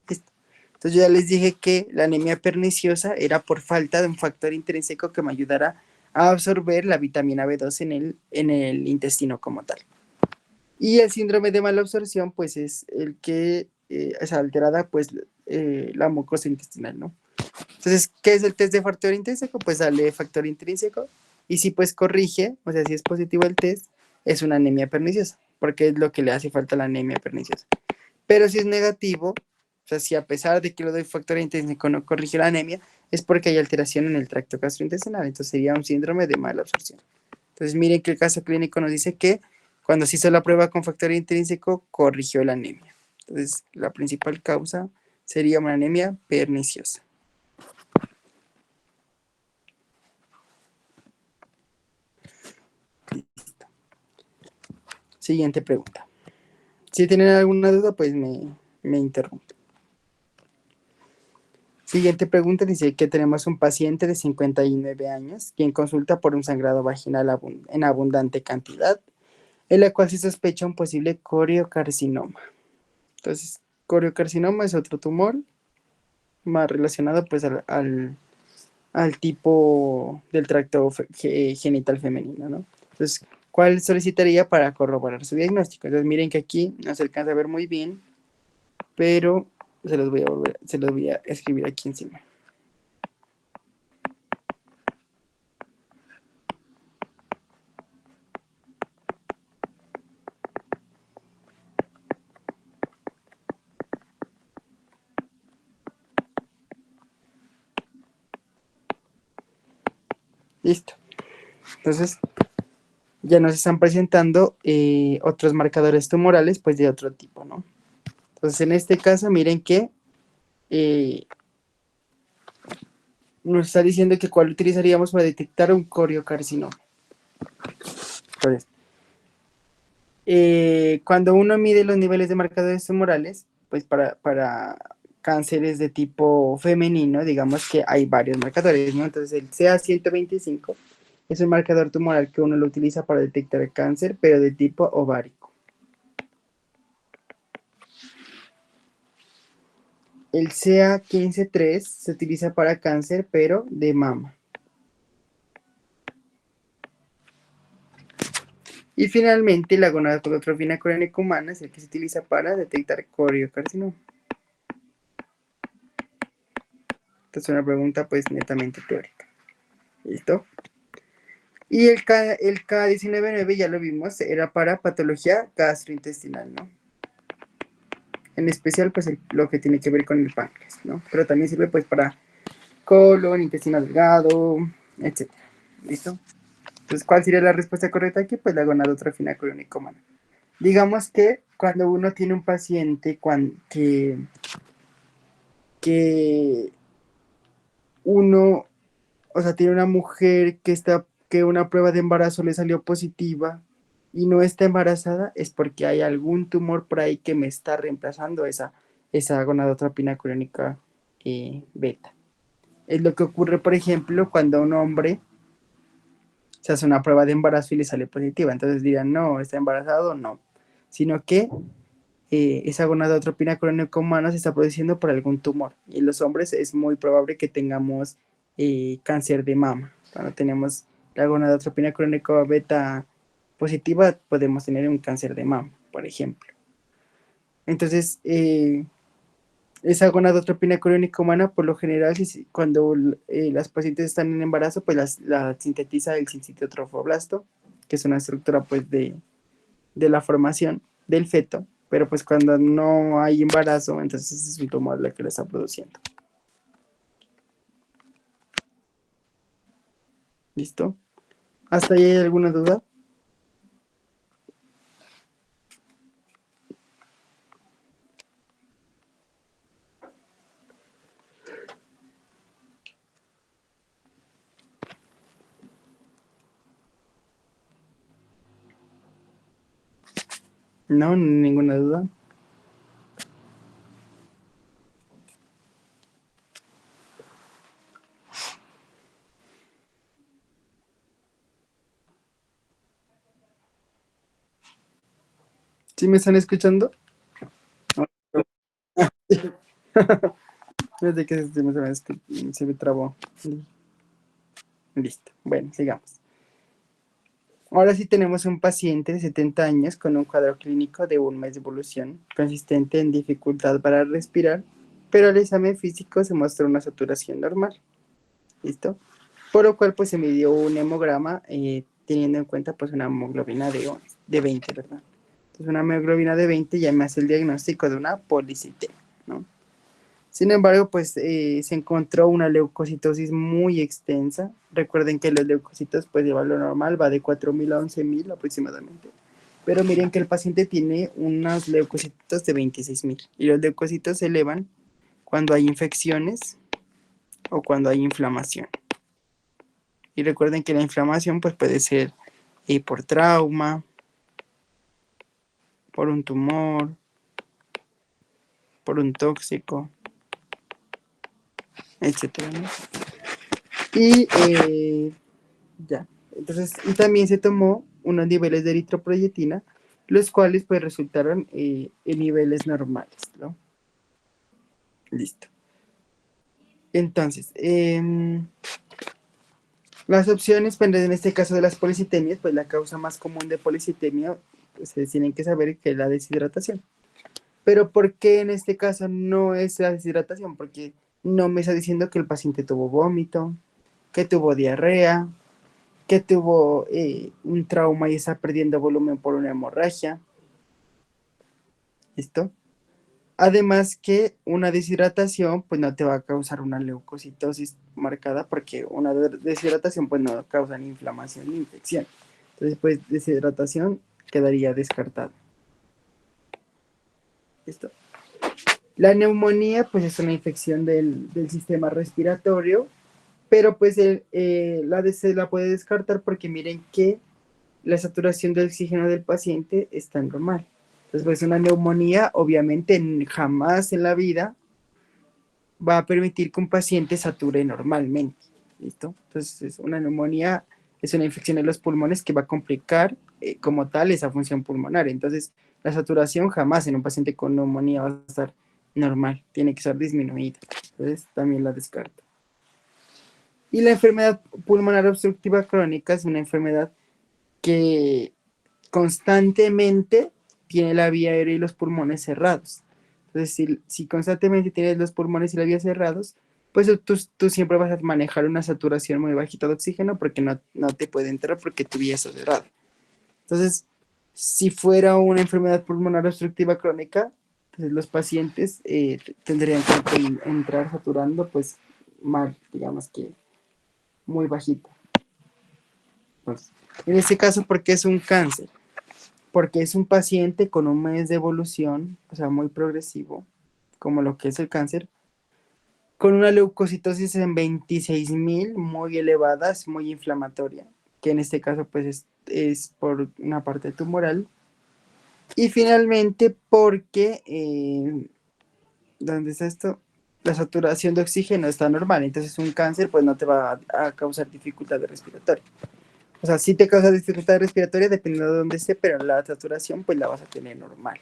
Listo. Entonces yo ya les dije que la anemia perniciosa era por falta de un factor intrínseco que me ayudara a absorber la vitamina B2 en el intestino como tal. Y el síndrome de mala absorción, pues es el que es alterada, pues la mucosa intestinal, ¿no? Entonces, ¿qué es el test de factor intrínseco? Pues sale factor intrínseco y si pues corrige, o sea, si es positivo el test, es una anemia perniciosa, porque es lo que le hace falta a la anemia perniciosa. Pero si es negativo, o sea, si a pesar de que le doy factor intrínseco no corrige la anemia, es porque hay alteración en el tracto gastrointestinal, entonces sería un síndrome de mala absorción. Entonces, miren que el caso clínico nos dice que cuando se hizo la prueba con factor intrínseco, corrigió la anemia. Entonces, la principal causa sería una anemia perniciosa. Siguiente pregunta. Si tienen alguna duda, pues me interrumpen. Siguiente pregunta dice que tenemos un paciente de 59 años quien consulta por un sangrado vaginal en abundante cantidad, en la cual se sospecha un posible coriocarcinoma. Entonces, coriocarcinoma es otro tumor más relacionado pues al tipo del tracto genital femenino, ¿no? Entonces, ¿cuál solicitaría para corroborar su diagnóstico? Entonces, miren que aquí no se alcanza a ver muy bien, pero se los voy a escribir aquí encima. Listo. Entonces, ya nos están presentando otros marcadores tumorales, pues de otro tipo, ¿no? Entonces, en este caso, miren que nos está diciendo que cuál utilizaríamos para detectar un coriocarcinoma. Entonces, cuando uno mide los niveles de marcadores tumorales, pues para cánceres de tipo femenino, digamos que hay varios marcadores, ¿no? Entonces, el CA125 es un marcador tumoral que uno lo utiliza para detectar el cáncer, pero de tipo ovárico. El CA153 se utiliza para cáncer, pero de mama. Y finalmente, la gonadotrofina coriónica humana es el que se utiliza para detectar coriocarcinoma. Esta es una pregunta pues netamente teórica. ¿Listo? Y el K199 ya lo vimos, era para patología gastrointestinal, ¿no? En especial pues lo que tiene que ver con el páncreas, ¿no? Pero también sirve pues para colon, intestino delgado, etc. ¿Listo? Entonces, ¿cuál sería la respuesta correcta aquí? Pues la gonadotrofina coriónica humana. Digamos que cuando uno tiene un paciente que uno, o sea, tiene una mujer que una prueba de embarazo le salió positiva y no está embarazada, es porque hay algún tumor por ahí que me está reemplazando esa gonadotropina coriónica beta. Es lo que ocurre, por ejemplo, cuando un hombre se hace una prueba de embarazo y le sale positiva. Entonces dirán, no, ¿está embarazado? No. Sino que esa gonadotropina crónica humana se está produciendo por algún tumor. Y en los hombres es muy probable que tengamos cáncer de mama. Cuando tenemos la gonadotropina crónica beta positiva, podemos tener un cáncer de mama. por ejemplo. Entonces, esa gonadotropina coriónica humana, por lo general, cuando las pacientes están en embarazo, pues la sintetiza el sincitiotropoblasto, que es una estructura pues de la formación del feto, pero pues cuando no hay embarazo, entonces es un tumor el que lo está produciendo. ¿Listo? ¿Hasta ahí hay alguna duda? No, ninguna duda. ¿Sí me están escuchando? Desde que se me trabó. Listo. Bueno, sigamos. Ahora sí tenemos un paciente de 70 años con un cuadro clínico de un mes de evolución, consistente en dificultad para respirar, pero al examen físico se mostró una saturación normal. ¿Listo? Por lo cual pues se midió un hemograma teniendo en cuenta pues una hemoglobina de 20, ¿verdad? Entonces una hemoglobina de 20 ya me hace el diagnóstico de una policitemia, ¿no? Sin embargo, pues se encontró una leucocitosis muy extensa. Recuerden que los leucocitos, pues de valor normal va de 4.000 a 11.000 aproximadamente. Pero miren que el paciente tiene unos leucocitos de 26.000. Y los leucocitos se elevan cuando hay infecciones o cuando hay inflamación. Y recuerden que la inflamación pues puede ser por trauma, por un tumor, por un tóxico, etcétera, ¿no? Y ya. Entonces, y también se tomó unos niveles de eritroproyetina, los cuales pues resultaron en niveles normales, ¿no? Listo. Entonces, las opciones, pues en este caso de las policitemias, pues la causa más común de policitemia, pues, se tienen que saber que es la deshidratación. Pero ¿por qué en este caso no es la deshidratación? Porque no me está diciendo que el paciente tuvo vómito, que tuvo diarrea, que tuvo un trauma y está perdiendo volumen por una hemorragia. ¿Listo? Además que una deshidratación pues no te va a causar una leucocitosis marcada porque una deshidratación pues no causa ni inflamación ni infección. Entonces pues deshidratación quedaría descartada. ¿Listo? La neumonía pues es una infección del sistema respiratorio, pero pues se la puede descartar porque miren que la saturación de oxígeno del paciente está normal. Entonces, pues una neumonía, obviamente, jamás en la vida va a permitir que un paciente sature normalmente. ¿Listo? Entonces, una neumonía es una infección en los pulmones que va a complicar como tal esa función pulmonar. Entonces, la saturación jamás en un paciente con neumonía va a estar normal, tiene que ser disminuida. Entonces, también la descarto. Y la enfermedad pulmonar obstructiva crónica es una enfermedad que constantemente tiene la vía aérea y los pulmones cerrados. Entonces, si constantemente tienes los pulmones y la vía cerrados, pues tú siempre vas a manejar una saturación muy bajita de oxígeno porque no te puede entrar porque tu vía está cerrada. Entonces, si fuera una enfermedad pulmonar obstructiva crónica, pues los pacientes tendrían que entrar saturando pues mal, digamos que muy bajito. Pues, en este caso, porque es un cáncer, porque es un paciente con un mes de evolución, o sea, muy progresivo, como lo que es el cáncer, con una leucocitosis en 26.000, muy elevada, es muy inflamatoria, que en este caso pues es por una parte tumoral. Y finalmente porque, ¿dónde está esto? La saturación de oxígeno está normal, entonces un cáncer pues no te va a causar dificultad respiratoria. O sea, sí te causa dificultad respiratoria dependiendo de dónde esté, pero la saturación pues la vas a tener normal.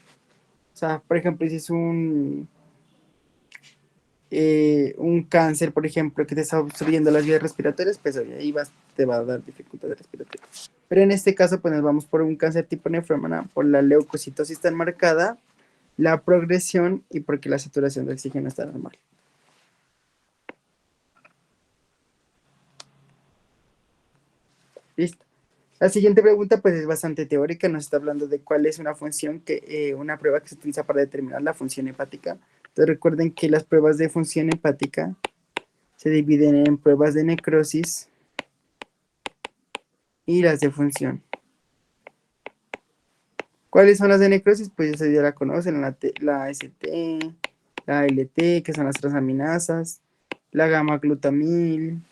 O sea, por ejemplo, si es un cáncer, por ejemplo, que te está obstruyendo las vías respiratorias, pues ahí te va a dar dificultades respiratorias. Pero en este caso, pues nos vamos por un cáncer tipo nefrómana, por la leucocitosis tan marcada, la progresión y porque la saturación de oxígeno está normal. Listo. La siguiente pregunta pues es bastante teórica, nos está hablando de cuál es una función una prueba que se utiliza para determinar la función hepática. Entonces recuerden que las pruebas de función hepática se dividen en pruebas de necrosis y las de función. ¿Cuáles son las de necrosis? Pues ya la conocen, la ST, la LT, que son las transaminasas, la gamma-glutamil.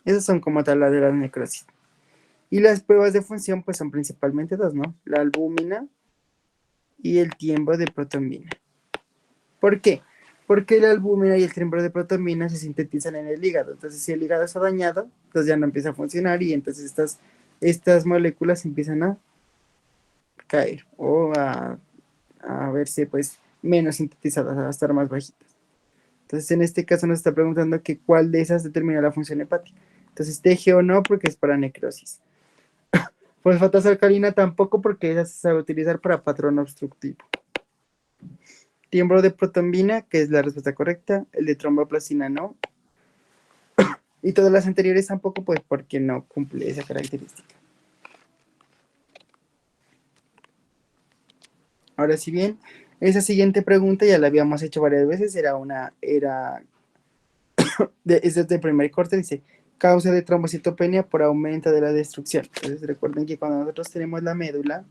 Esas son como tal las de la necrosis. Y las pruebas de función pues son principalmente dos, ¿no? La albúmina y el tiembro de protonvina. ¿Por qué? Porque la albúmina y el tiembro de protonvina se sintetizan en el hígado. Entonces, si el hígado está dañado, entonces ya no empieza a funcionar y entonces estas moléculas empiezan a caer o a verse pues menos sintetizadas, a estar más bajitas. Entonces, en este caso nos está preguntando que cuál de esas determina la función hepática. Entonces, TG o no, porque es para necrosis. Fosfatasa alcalina tampoco, porque esa se sabe utilizar para patrón obstructivo. Tiembro de protonvina, que es la respuesta correcta. El de tromboplastina no. Y todas las anteriores tampoco, pues porque no cumple esa característica. Ahora, si bien esa siguiente pregunta ya la habíamos hecho varias veces, es desde el primer corte, dice, causa de trombocitopenia por aumento de la destrucción. Entonces recuerden que cuando nosotros tenemos la médula,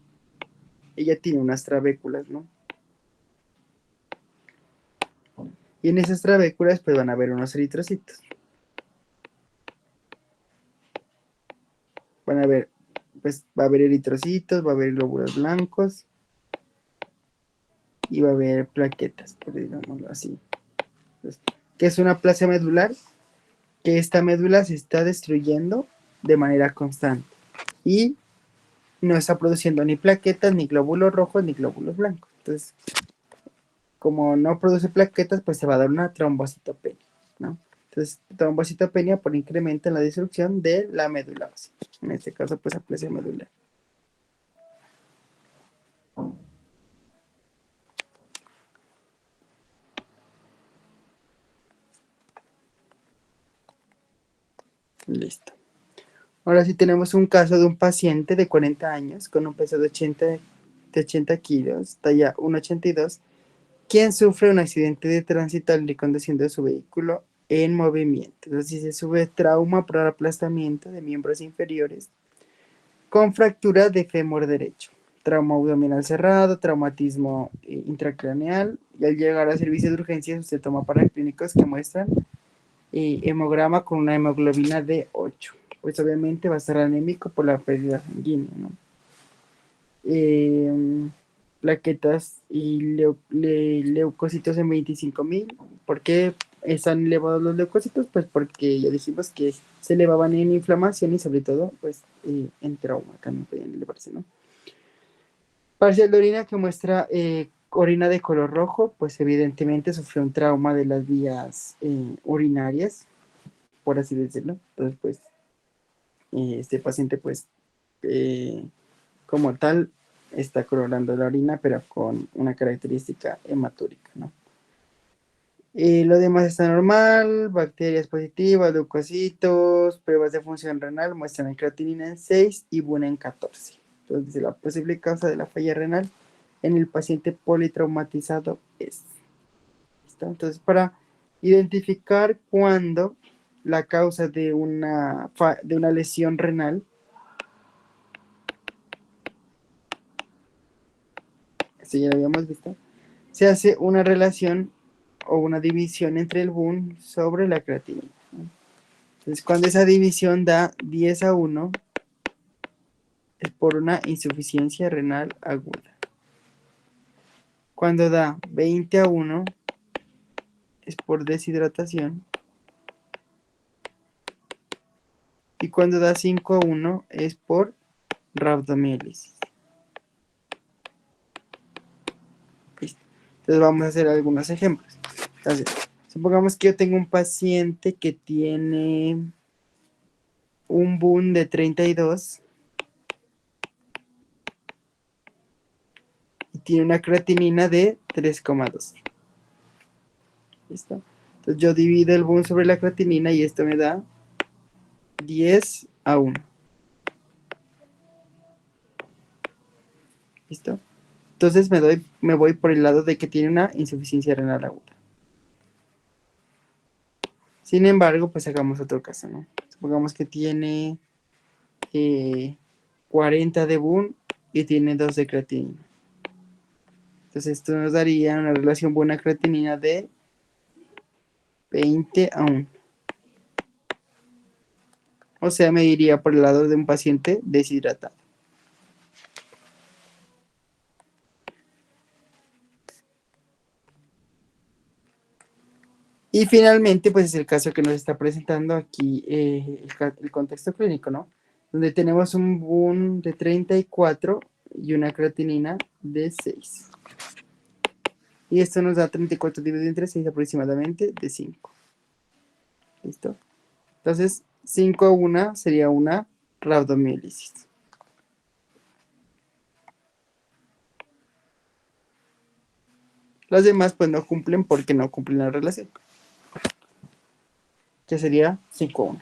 ella tiene unas trabéculas, ¿no? Y en esas trabéculas pues van a haber unos eritrocitos. Van a ver, pues va a haber eritrocitos, va a haber glóbulos blancos y va a haber plaquetas, por digámoslo así. Entonces, ¿qué es una plasia medular? Que esta médula se está destruyendo de manera constante y no está produciendo ni plaquetas, ni glóbulos rojos, ni glóbulos blancos. Entonces, como no produce plaquetas, pues se va a dar una trombocitopenia, ¿no? Entonces, trombocitopenia por incremento en la destrucción de la médula ósea. En este caso, pues aplasia medular. Listo. Ahora sí tenemos un caso de un paciente de 40 años con un peso de 80 kilos, talla 1,82, quien sufre un accidente de tránsito al ir conduciendo su vehículo en movimiento. Entonces se sube trauma por aplastamiento de miembros inferiores con fractura de fémur derecho, trauma abdominal cerrado, traumatismo intracraneal, y al llegar al servicio de urgencias usted toma paraclínicos que muestran hemograma con una hemoglobina de 8. Pues obviamente va a estar anémico por la pérdida sanguínea, ¿no? Plaquetas y leucocitos en 25.000. ¿Por qué están elevados los leucocitos? Pues porque ya dijimos que se elevaban en inflamación y sobre todo pues en trauma también pueden elevarse, ¿no? Parcial de orina que muestra orina de color rojo, pues evidentemente sufrió un trauma de las vías urinarias, por así decirlo. Entonces pues este paciente pues como tal está colorando la orina, pero con una característica hematúrica, ¿no? Lo demás está normal, bacterias positivas, leucocitos, pruebas de función renal muestran creatinina en 6 y buna en 14. Entonces dice, la posible causa de la falla renal en el paciente politraumatizado es. ¿Listo? Entonces, para identificar cuándo la causa de una lesión renal, esto ya lo habíamos visto, se hace una relación o una división entre el BUN sobre la creatinina, ¿no? Entonces, cuando esa división da 10:1, es por una insuficiencia renal aguda. Cuando da 20:1, es por deshidratación. Y cuando da 5:1, es por rhabdomiólisis. Listo. Entonces, vamos a hacer algunos ejemplos. Entonces, Supongamos que yo tengo un paciente que tiene un BUN de 32 y tiene una creatinina de 3,2. ¿Listo? Entonces yo divido el BUN sobre la creatinina y esto me da 10:1. ¿Listo? Entonces me voy por el lado de que tiene una insuficiencia renal aguda. Sin embargo, pues hagamos otro caso, ¿no? Supongamos que tiene 40 de BUN y tiene 2 de creatinina. Entonces esto nos daría una relación buena creatinina de 20:1. O sea, me iría por el lado de un paciente deshidratado. Y finalmente, pues es el caso que nos está presentando aquí el contexto clínico, ¿no? Donde tenemos un BUN de 34 y una creatinina de 6. Y esto nos da 34 dividido entre 6 aproximadamente de 5. ¿Listo? Entonces, 5:1 sería una rhabdomiólisis. Las demás pues no cumplen porque no cumplen la relación, que sería 5:1.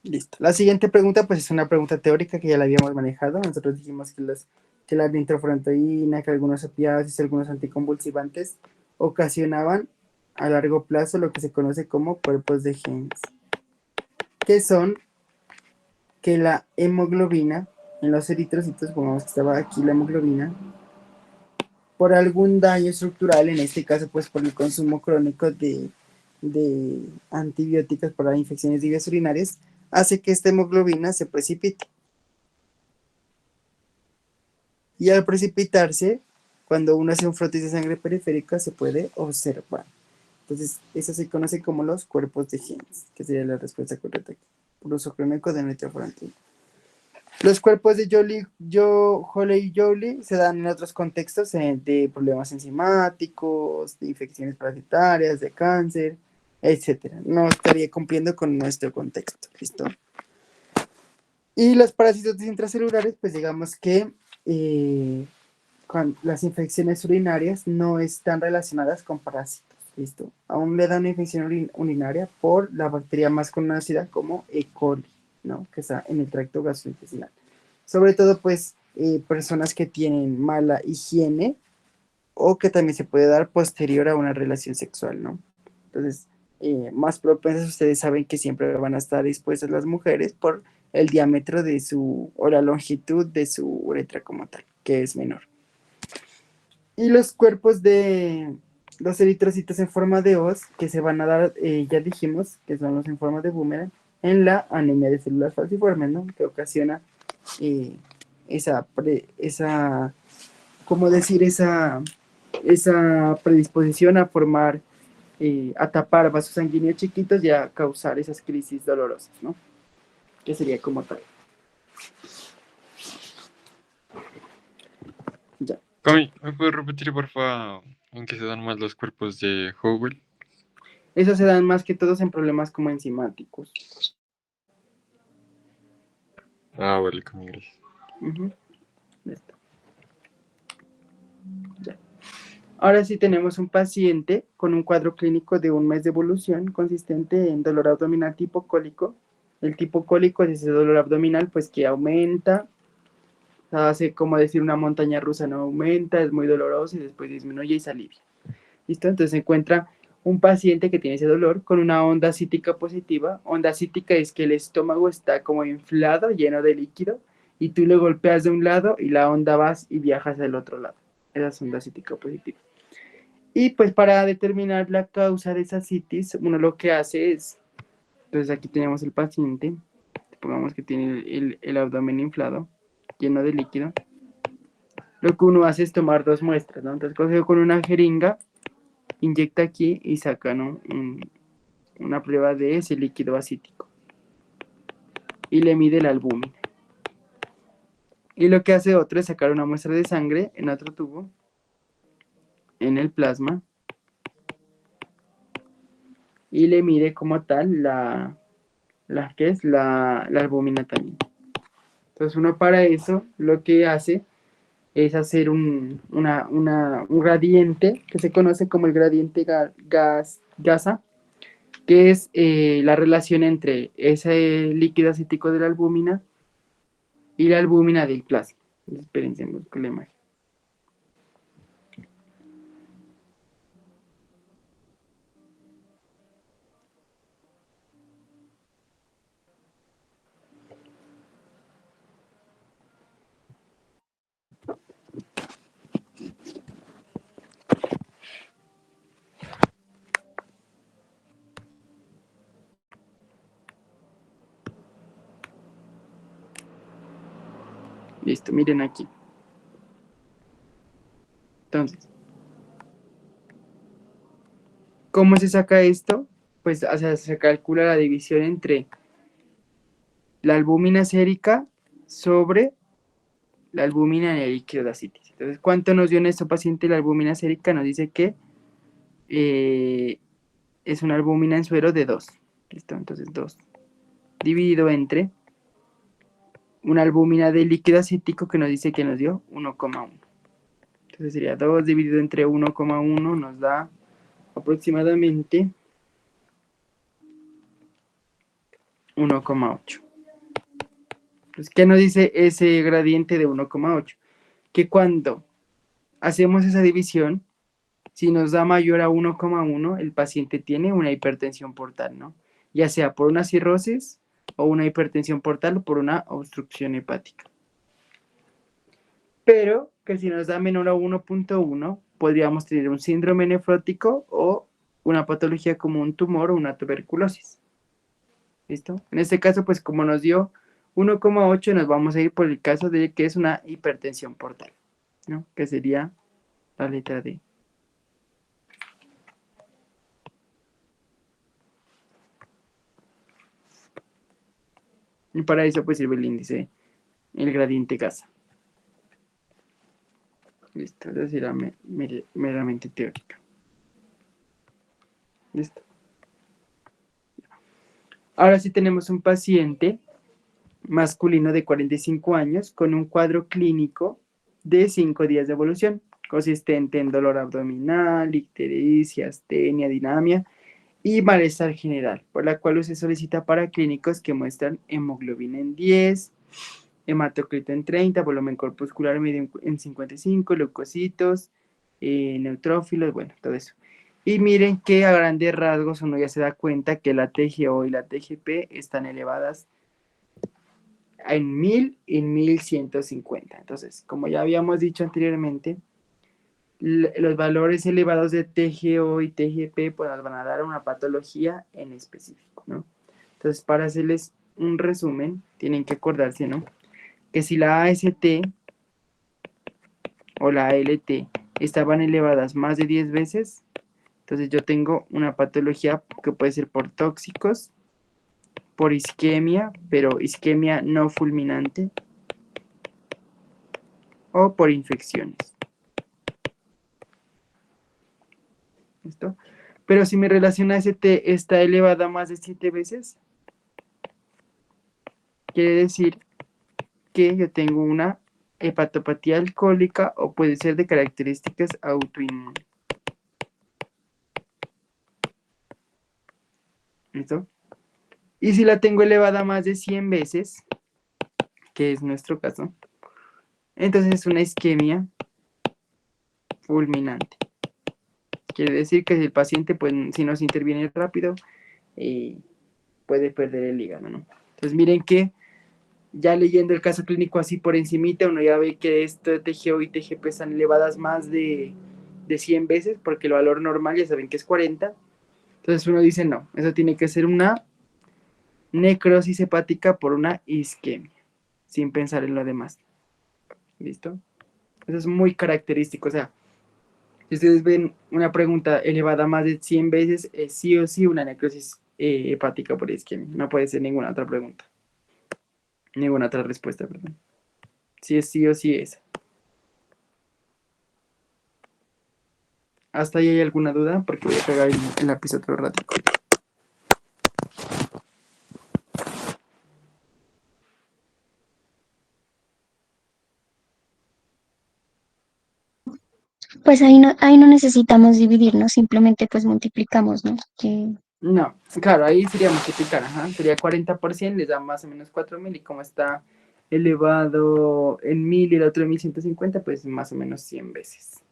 Listo. La siguiente pregunta pues es una pregunta teórica que ya la habíamos manejado. Nosotros dijimos que la nitrofrantoína, que algunos opiáceos, algunos anticonvulsivantes ocasionaban a largo plazo lo que se conoce como cuerpos de genes, que son que la hemoglobina en los eritrocitos, pongamos que estaba aquí la hemoglobina, por algún daño estructural, en este caso pues por el consumo crónico de antibióticos para infecciones de vías urinarias, hace que esta hemoglobina se precipite. Y al precipitarse, cuando uno hace un frotis de sangre periférica, se puede observar. Entonces, eso se conoce como los cuerpos de genes, que sería la respuesta correcta aquí, por uso crónico de nitrofurantoína. Los cuerpos de Joule-Joule se dan en otros contextos de problemas enzimáticos, de infecciones parasitarias, de cáncer, etcétera. No estaría cumpliendo con nuestro contexto, ¿listo? Y los parásitos intracelulares, pues digamos que las infecciones urinarias no están relacionadas con parásitos, ¿listo? Aún le dan una infección urinaria por la bacteria más conocida como E. coli, ¿no? Que está en el tracto gastrointestinal. Sobre todo, pues, personas que tienen mala higiene o que también se puede dar posterior a una relación sexual, ¿no? Entonces, más propensas, ustedes saben que siempre van a estar dispuestas las mujeres por el diámetro de o la longitud de su uretra como tal, que es menor. Y los cuerpos de los eritrocitos en forma de hoz, que se van a dar, ya dijimos, que son los en forma de boomerang, en la anemia de células falciformes, ¿no? Que ocasiona esa, ¿cómo decir? Esa predisposición a formar, a tapar vasos sanguíneos chiquitos y a causar esas crisis dolorosas, ¿no? Que sería como tal. Ya. Cami, ¿me puedes repetir, porfa, en qué se dan más los cuerpos de Howell? Eso se dan más que todos en problemas como enzimáticos. Ah, vale, Cami, gracias. Listo. Ya. Ahora sí tenemos un paciente con un cuadro clínico de un mes de evolución consistente en dolor abdominal tipo cólico. El tipo cólico es ese dolor abdominal pues que aumenta, hace como decir una montaña rusa, no aumenta, es muy doloroso y después disminuye y se alivia. ¿Listo? Entonces se encuentra un paciente que tiene ese dolor con una onda cítica positiva. Onda cítica es que el estómago está como inflado, lleno de líquido, y tú le golpeas de un lado y la onda vas y viajas del otro lado. Esa es onda cítica positiva. Y pues para determinar la causa de esa citis, uno lo que hace es, entonces aquí tenemos el paciente, supongamos que tiene el abdomen inflado, lleno de líquido. Lo que uno hace es tomar 2 muestras, ¿no? Entonces coge con una jeringa, inyecta aquí y saca, ¿no? Una prueba de ese líquido acítico. Y le mide la albúmina. Y lo que hace otro es sacar una muestra de sangre en otro tubo en el plasma y le mide como tal la albúmina también. Entonces uno para eso lo que hace es hacer un gradiente que se conoce como el gradiente gasa, que es la relación entre ese líquido acético de la albúmina y la albúmina del plasma. Espérense, busco la imagen. Listo, miren aquí. Entonces, ¿cómo se saca esto? Pues o sea, se calcula la división entre la albúmina sérica sobre la albúmina en el líquido de ascitis. Entonces, ¿cuánto nos dio en este paciente la albúmina sérica? Nos dice que es una albúmina en suero de 2. ¿Listo? Entonces, 2 dividido entre una albúmina de líquido acítico que nos dice que nos dio 1,1. Entonces sería 2 dividido entre 1,1 nos da aproximadamente 1,8. Pues, ¿qué nos dice ese gradiente de 1,8? Que cuando hacemos esa división, si nos da mayor a 1,1, el paciente tiene una hipertensión portal, ¿no? Ya sea por una cirrosis o una hipertensión portal o por una obstrucción hepática. Pero que si nos da menor a 1,1, podríamos tener un síndrome nefrótico o una patología como un tumor o una tuberculosis. ¿Listo? En este caso, pues como nos dio 1,8, nos vamos a ir por el caso de que es una hipertensión portal, ¿no? Que sería la letra D. Y para eso pues sirve el índice, el gradiente gasa. Listo, esa será meramente teórica. Listo. Ahora sí tenemos un paciente masculino de 45 años con un cuadro clínico de 5 días de evolución, consistente en dolor abdominal, ictericia, astenia, dinamia y malestar general, por la cual se solicita para clínicos que muestran hemoglobina en 10, hematocrito en 30, volumen corpuscular medio en 55, leucocitos, neutrófilos, bueno, todo eso. Y miren que a grandes rasgos uno ya se da cuenta que la TGO y la TGP están elevadas en 1000 y en 1150. Entonces, como ya habíamos dicho anteriormente, los valores elevados de TGO y TGP pues nos van a dar una patología en específico, ¿no? Entonces, para hacerles un resumen, tienen que acordarse, ¿no? Que si la AST o la ALT estaban elevadas más de 10 veces, entonces yo tengo una patología que puede ser por tóxicos, por isquemia, pero isquemia no fulminante, o por infecciones. ¿Listo? Pero si mi relación AST está elevada más de 7 veces, quiere decir que yo tengo una hepatopatía alcohólica o puede ser de características autoinmunes. ¿Listo? Y si la tengo elevada más de 100 veces, que es nuestro caso, entonces es una isquemia fulminante. Quiere decir que si el paciente, pues, si no se interviene rápido, puede perder el hígado, ¿no? Entonces miren que ya leyendo el caso clínico así por encimita, uno ya ve que esto de TGO y TGP están elevadas más de 100 veces, porque el valor normal ya saben que es 40. Entonces uno dice, no, eso tiene que ser una necrosis hepática por una isquemia, sin pensar en lo demás. ¿Listo? Eso es muy característico. O sea, si ustedes ven una pregunta elevada más de 100 veces, es sí o sí una necrosis hepática por isquemia. No puede ser ninguna otra pregunta. Ninguna otra respuesta, perdón. Si es sí o sí es. ¿Hasta ahí hay alguna duda? Porque voy a pegar el lápiz otro rato. Pues ahí no necesitamos dividirnos, simplemente pues multiplicamos, ¿no? Que No, claro, ahí sería multiplicar, ajá, sería 40%, les da más o menos 4.000 y como está elevado en 1.000 y el otro en 1.150, pues más o menos 100 veces.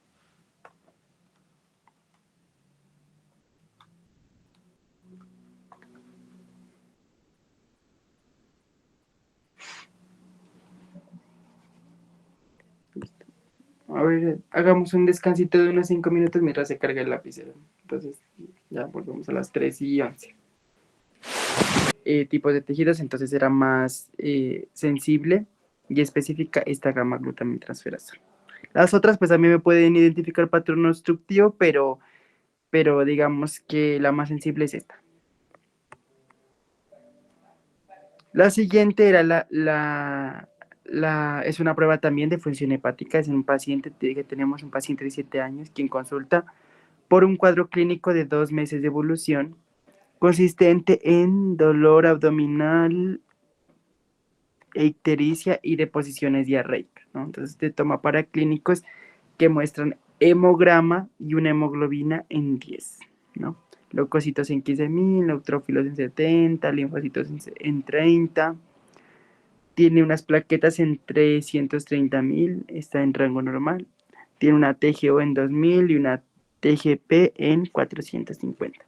A ver, hagamos un descansito de unos 5 minutos mientras se carga el lapicero. Entonces, ya volvemos a las 3:11. Tipos de tejidos, entonces era más sensible y específica esta gamma glutamitransferasa. Las otras, pues a mí me pueden identificar patrón obstructivo, pero digamos que la más sensible es esta. La siguiente era es una prueba también de función hepática. Es un paciente que tenemos, un paciente de 7 años, quien consulta por un cuadro clínico de 2 meses de evolución, consistente en dolor abdominal, ictericia y deposiciones diarreicas, ¿no? Entonces te toma para clínicos que muestran hemograma y una hemoglobina en 10, ¿no? Leucocitos en 15.000, neutrófilos en 70, linfocitos en 30. Tiene unas plaquetas en 330.000, está en rango normal. Tiene una TGO en 2.000 y una TGP en 450.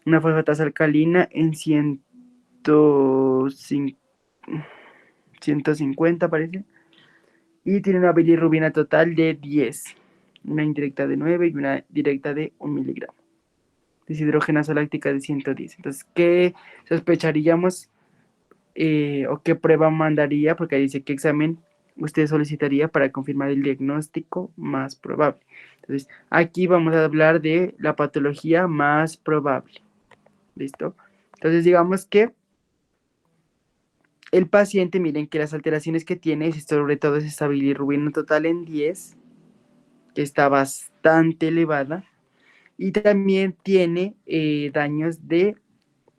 Una fosfatasa alcalina en 150, parece. Y tiene una bilirrubina total de 10. Una indirecta de 9 y una directa de 1 miligramo. Deshidrogenasa láctica de 110. Entonces, ¿qué sospecharíamos o qué prueba mandaría? Porque ahí dice qué examen usted solicitaría para confirmar el diagnóstico más probable. Entonces, aquí vamos a hablar de la patología más probable. ¿Listo? Entonces, digamos que el paciente, miren que las alteraciones que tiene, sobre todo es esta bilirrubina total en 10, que está bastante elevada, y también tiene daños de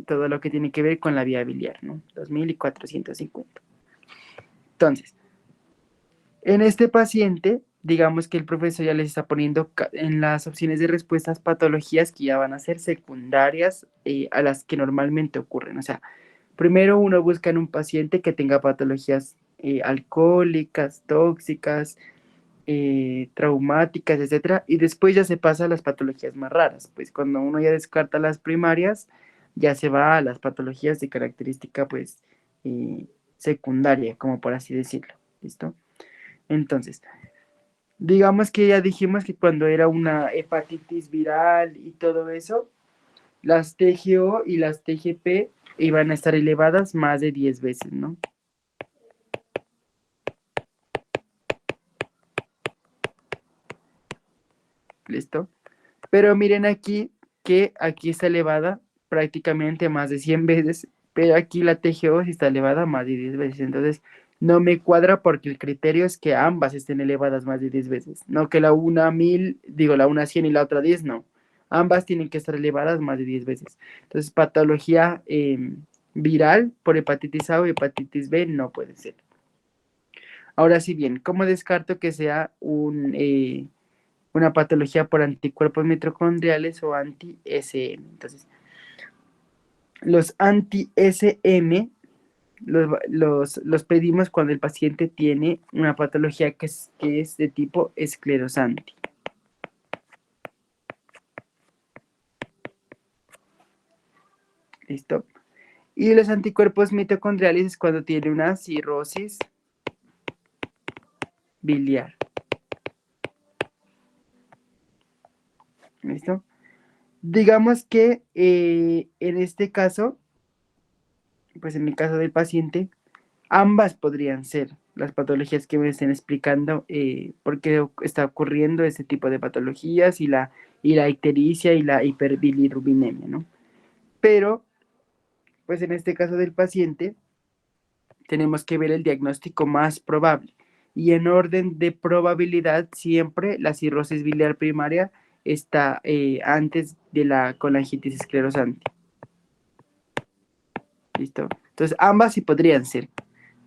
todo lo que tiene que ver con la vía biliar, ¿no? 2.000 y 450. Entonces, en este paciente, digamos que el profesor ya les está poniendo en las opciones de respuestas patologías que ya van a ser secundarias a las que normalmente ocurren. O sea, primero uno busca en un paciente que tenga patologías alcohólicas, tóxicas, traumáticas, etcétera, y después ya se pasa a las patologías más raras. Pues cuando uno ya descarta las primarias, ya se va a las patologías de característica, pues, secundaria, como por así decirlo. ¿Listo? Entonces, digamos que ya dijimos que cuando era una hepatitis viral y todo eso, las TGO y las TGP iban a estar elevadas más de 10 veces, ¿no? ¿Listo? Pero miren aquí que aquí está elevada prácticamente más de 100 veces, pero aquí la TGO sí está elevada más de 10 veces. Entonces, no me cuadra porque el criterio es que ambas estén elevadas más de 10 veces. No que la una 1.000, digo, la una 100 y la otra 10, no. Ambas tienen que estar elevadas más de 10 veces. Entonces, patología viral por hepatitis A o hepatitis B no puede ser. Ahora sí bien, ¿cómo descarto que sea una patología por anticuerpos mitocondriales o anti-SM? Entonces, los anti-SM los pedimos cuando el paciente tiene una patología que es de tipo esclerosante. ¿Listo? Y los anticuerpos mitocondriales es cuando tiene una cirrosis biliar. ¿Listo? Digamos que en este caso, pues en el caso del paciente, ambas podrían ser las patologías que me estén explicando por qué está ocurriendo este tipo de patologías y la ictericia y la hiperbilirrubinemia, ¿no? Pero, pues en este caso del paciente, tenemos que ver el diagnóstico más probable. Y en orden de probabilidad, siempre la cirrosis biliar primaria está antes de la colangitis esclerosante. ¿Listo? Entonces, ambas sí podrían ser,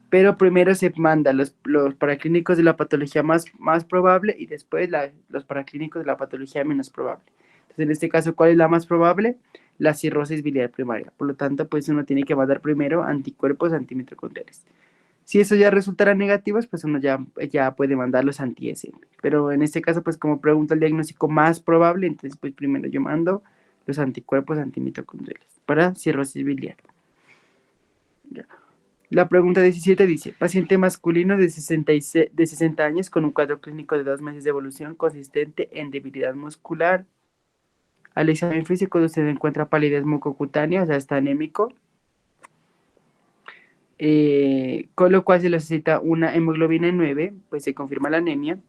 pero primero se manda los paraclínicos de la patología más probable y después los paraclínicos de la patología menos probable. Entonces, en este caso, ¿cuál es la más probable? La cirrosis biliar primaria. Por lo tanto, pues uno tiene que mandar primero anticuerpos antimitocondriales. Si eso ya resultara negativos, pues uno ya puede mandar los anti-SM. Pero en este caso, pues como pregunta el diagnóstico más probable, entonces pues primero yo mando los anticuerpos antimitocondriales para cirrosis biliar. Ya. La pregunta 17 dice, paciente masculino de 60 años con un cuadro clínico de 2 meses de evolución consistente en debilidad muscular. Al examen físico se encuentra palidez mucocutánea, o sea, está anémico, con lo cual se necesita una hemoglobina 9, pues se confirma la anemia,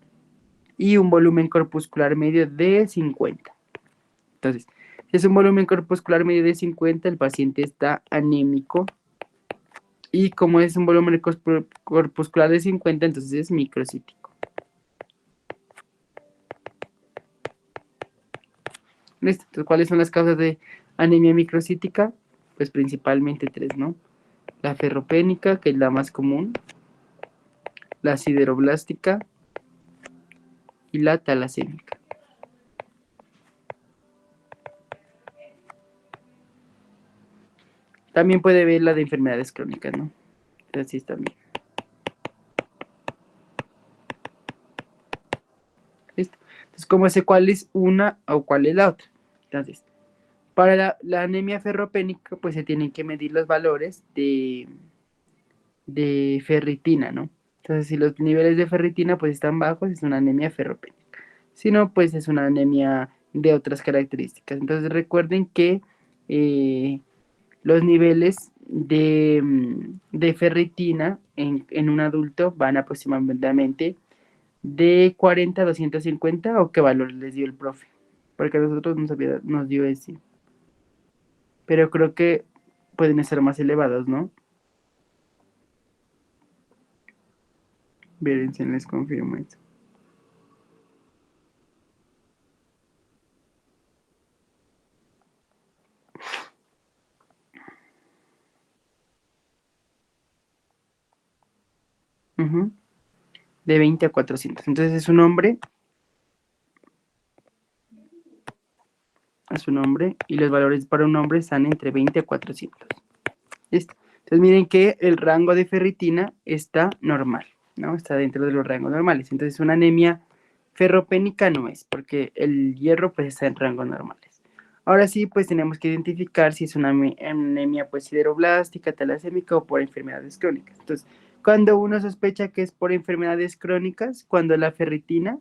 y un volumen corpuscular medio de 50. Entonces, si es un volumen corpuscular medio de 50, el paciente está anémico, y como es un volumen corpuscular de 50, entonces es microcítico. ¿Listo? Entonces, ¿cuáles son las causas de anemia microcítica? Pues principalmente 3, ¿no? La ferropénica, que es la más común, la sideroblástica y la talasémica. También puede ver la de enfermedades crónicas, ¿no? Así también. ¿Listo? Entonces, ¿cómo sé cuál es una o cuál es la otra? Entonces, para la anemia ferropénica, pues se tienen que medir los valores de ferritina, ¿no? Entonces, si los niveles de ferritina pues están bajos, es una anemia ferropénica. Si no, pues es una anemia de otras características. Entonces, recuerden que los niveles de ferritina en un adulto van aproximadamente de 40 a 250, ¿o qué valor les dio el profe? Porque a nosotros nos dio ese. Pero creo que pueden ser más elevados, ¿no? Miren si les confirmo eso. Ujú. De 20 a 400. Entonces es un hombre. A su nombre. Y los valores para un hombre están entre 20 a 400. ¿Listo? Entonces miren que el rango de ferritina está normal, ¿no? Está dentro de los rangos normales. Entonces una anemia ferropénica no es, porque el hierro pues está en rangos normales. Ahora sí, pues tenemos que identificar si es una anemia pues sideroblástica, talasémica o por enfermedades crónicas. Entonces, cuando uno sospecha que es por enfermedades crónicas, cuando la ferritina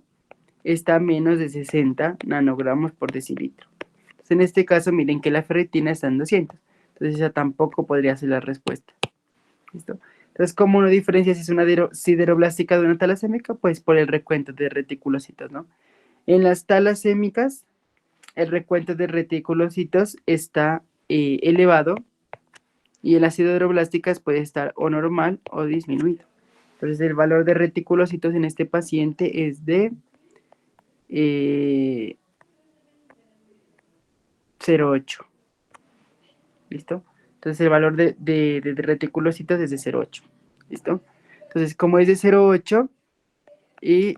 está a menos de 60 nanogramos por decilitro. Entonces, en este caso, miren que la ferritina está en 200. Entonces, esa tampoco podría ser la respuesta. ¿Listo? Entonces, ¿cómo uno diferencia si es una sideroblástica de una talasémica? Pues por el recuento de reticulocitos, ¿no? En las talasémicas, el recuento de reticulocitos está elevado, y en las sideroblásticas puede estar o normal o disminuido. Entonces, el valor de reticulocitos en este paciente es de 0,8. ¿Listo? Entonces el valor de reticulocitos es de 0,8. ¿Listo? Entonces, como es de 0,8 y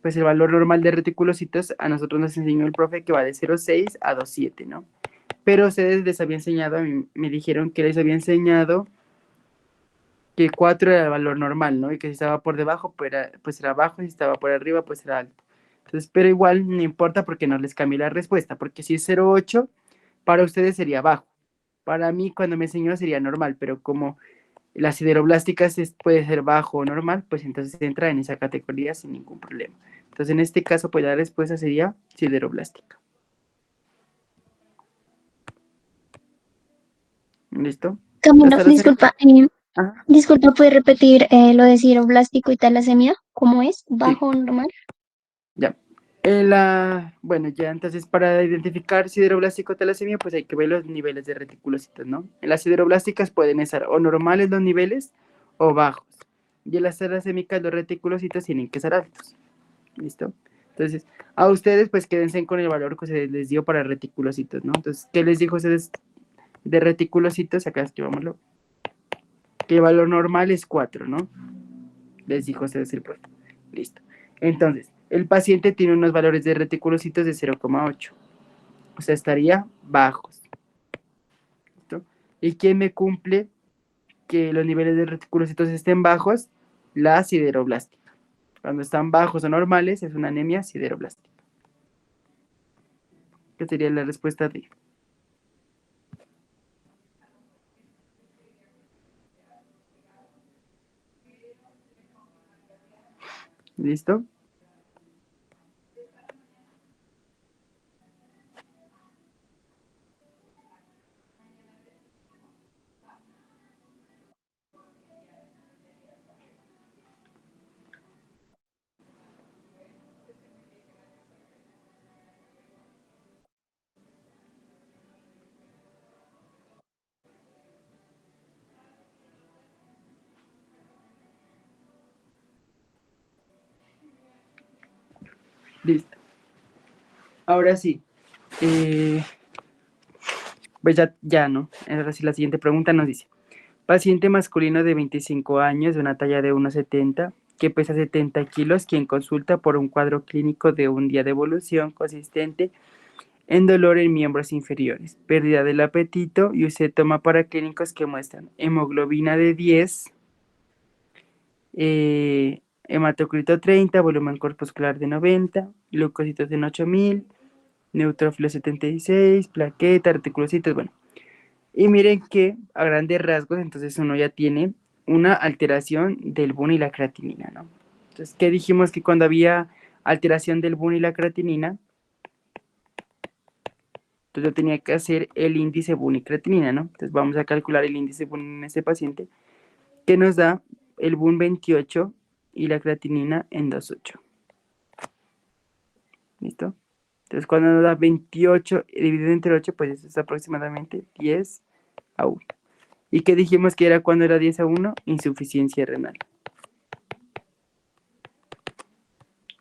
pues el valor normal de reticulocitos, a nosotros nos enseñó el profe que va de 0,6 a 2,7, ¿no? Pero ustedes les había enseñado, a mí me dijeron que les había enseñado que 4 era el valor normal, ¿no? Y que si estaba por debajo, pues era bajo, y si estaba por arriba, pues era alto. Entonces, pero igual no importa porque no les cambié la respuesta, porque si es 0,8, para ustedes sería bajo. Para mí, cuando me enseñó, sería normal, pero como las sideroblásticas puede ser bajo o normal, pues entonces entra en esa categoría sin ningún problema. Entonces, en este caso, pues la respuesta sería sideroblástica. ¿Listo? Camilo, ¿Hasta la disculpa, Ajá. disculpa, ¿puedes repetir lo de sideroblástico y talasemia? ¿Cómo es? Sí, ¿Bajo o normal? ya. Bueno, ya entonces para identificar sideroblástico o talasemia, pues hay que ver los niveles de reticulocitos, ¿no? En las sideroblásticas pueden estar o normales los niveles o bajos. Y en las talasémicas los reticulocitos tienen que ser altos. ¿Listo? Entonces, a ustedes pues quédense con el valor que se les dio para reticulocitos, ¿no? Entonces, ¿qué les dijo a ustedes de reticulocitos? Acá escribámoslo. Que el valor normal es 4, ¿no? Les dijo a ustedes el profe. Listo. Entonces, el paciente tiene unos valores de reticulocitos de 0,8. O sea, estaría bajos. ¿Listo? ¿Y quién me cumple que los niveles de reticulocitos estén bajos? La sideroblástica. Cuando están bajos o normales es una anemia sideroblástica. ¿Qué sería la respuesta D? ¿Listo? Listo. Ahora sí. Pues ya no. Ahora sí, la siguiente pregunta nos dice. Paciente masculino de 25 años, de una talla de 1,70, que pesa 70 kilos, quien consulta por un cuadro clínico de un día de evolución consistente en dolor en miembros inferiores, pérdida del apetito y usted toma paraclínicos que muestran hemoglobina de 10, hematocrito 30, volumen corpuscular de 90, leucocitos en 8000, neutrófilos 76, plaquetas, reticulocitos, bueno. Y miren que a grandes rasgos, entonces uno ya tiene una alteración del BUN y la creatinina, ¿no? Entonces, ¿qué dijimos que cuando había alteración del BUN y la creatinina? Entonces yo tenía que hacer el índice BUN y creatinina, ¿no? Entonces vamos a calcular el índice BUN en este paciente, que nos da el BUN 28 y la creatinina en 2,8. ¿Listo? Entonces cuando nos da 28 dividido entre 8, pues eso es aproximadamente 10:1. ¿Y qué dijimos que era cuando era 10:1? Insuficiencia renal.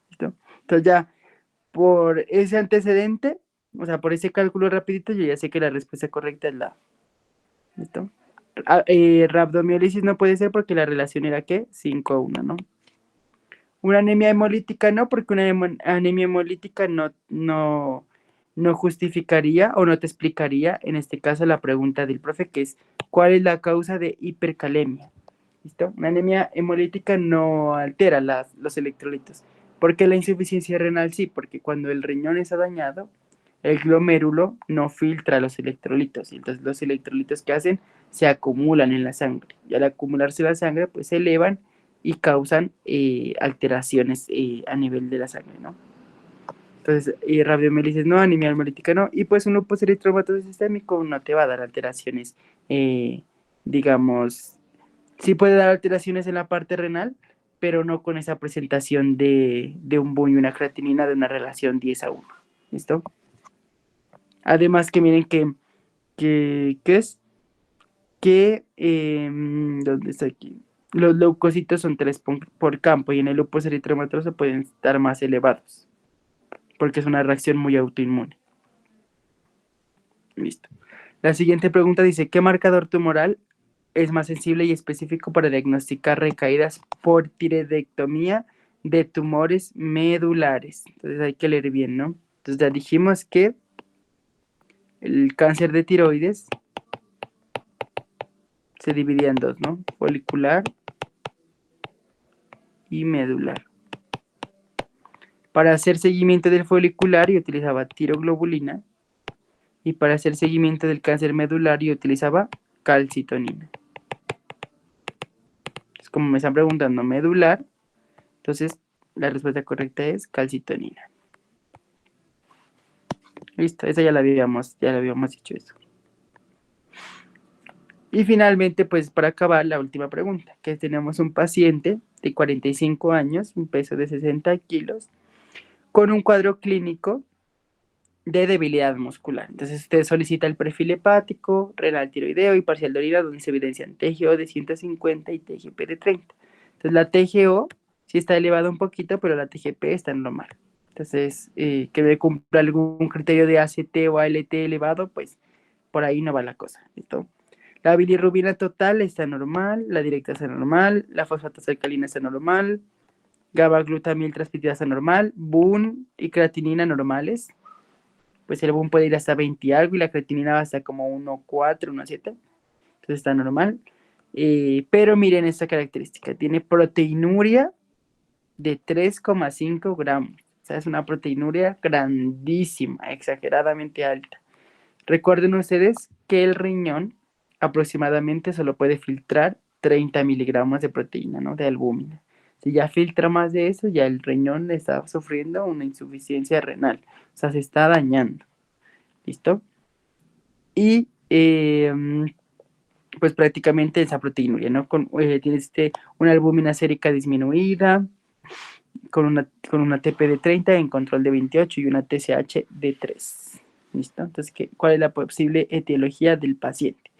¿Listo? Entonces ya por ese antecedente, o sea, por ese cálculo rapidito, yo ya sé que la respuesta correcta es la A. ¿Listo? Rabdomiólisis no puede ser porque la relación era ¿qué? 5:1, ¿no? Una anemia hemolítica no, porque una anemia hemolítica no justificaría o no te explicaría, en este caso, la pregunta del profe, que es ¿cuál es la causa de hipercalemia? ¿Listo? Una anemia hemolítica no altera los electrolitos. ¿Por qué la insuficiencia renal sí? Porque cuando el riñón está dañado, el glomérulo no filtra los electrolitos. Y entonces los electrolitos que hacen se acumulan en la sangre. Y al acumularse en la sangre, pues se elevan y causan alteraciones a nivel de la sangre, ¿no? Entonces, rabdomiólisis no, anemia hemolítica no. Y pues un lupus eritematoso sistémico no te va a dar alteraciones, digamos, sí puede dar alteraciones en la parte renal, pero no con esa presentación de un BUN y una creatinina de una relación 10:1. ¿Listo? Además que miren ¿qué es? ¿Dónde está aquí? Los leucocitos son 3 por campo y en el lupus eritematoso pueden estar más elevados, porque es una reacción muy autoinmune. Listo. La siguiente pregunta dice, ¿qué marcador tumoral es más sensible y específico para diagnosticar recaídas por tiroidectomía de tumores medulares? Entonces hay que leer bien, ¿no? Entonces ya dijimos que el cáncer de tiroides se dividía en dos, ¿no? Folicular y medular. Para hacer seguimiento del folicular yo utilizaba tiroglobulina y para hacer seguimiento del cáncer medular yo utilizaba calcitonina. Es como me están preguntando medular, entonces la respuesta correcta es calcitonina. Listo, esa ya la habíamos dicho eso. Y finalmente, pues para acabar, la última pregunta, que tenemos un paciente de 45 años, un peso de 60 kilos, con un cuadro clínico de debilidad muscular. Entonces usted solicita el perfil hepático, renal tiroideo y parcial de orina, donde se evidencian TGO de 150 y TGP de 30. Entonces la TGO sí está elevada un poquito, pero la TGP está en normal. Entonces, que me cumpla algún criterio de ACT o ALT elevado, pues por ahí no va la cosa, ¿listo? La bilirrubina total está normal, la directa está normal, la fosfatasa alcalina está normal, GABA-glutamil transmitida normal, BUN y creatinina normales. Pues el BUN puede ir hasta 20 y algo y la creatinina va hasta como 1,4, 1,7. Entonces está normal. Pero miren esta característica. Tiene proteinuria de 3,5 gramos. O sea, es una proteinuria grandísima, exageradamente alta. Recuerden ustedes que el riñón aproximadamente solo puede filtrar 30 miligramos de proteína, ¿no? De albúmina. Si ya filtra más de eso, ya el riñón está sufriendo una insuficiencia renal. O sea, se está dañando. ¿Listo? Y pues prácticamente esa proteinuria, ¿no? Tienes una albúmina sérica disminuida, con una TP de 30 en control de 28 y una TSH de 3. ¿Listo? Entonces, ¿cuál es la posible etiología del paciente?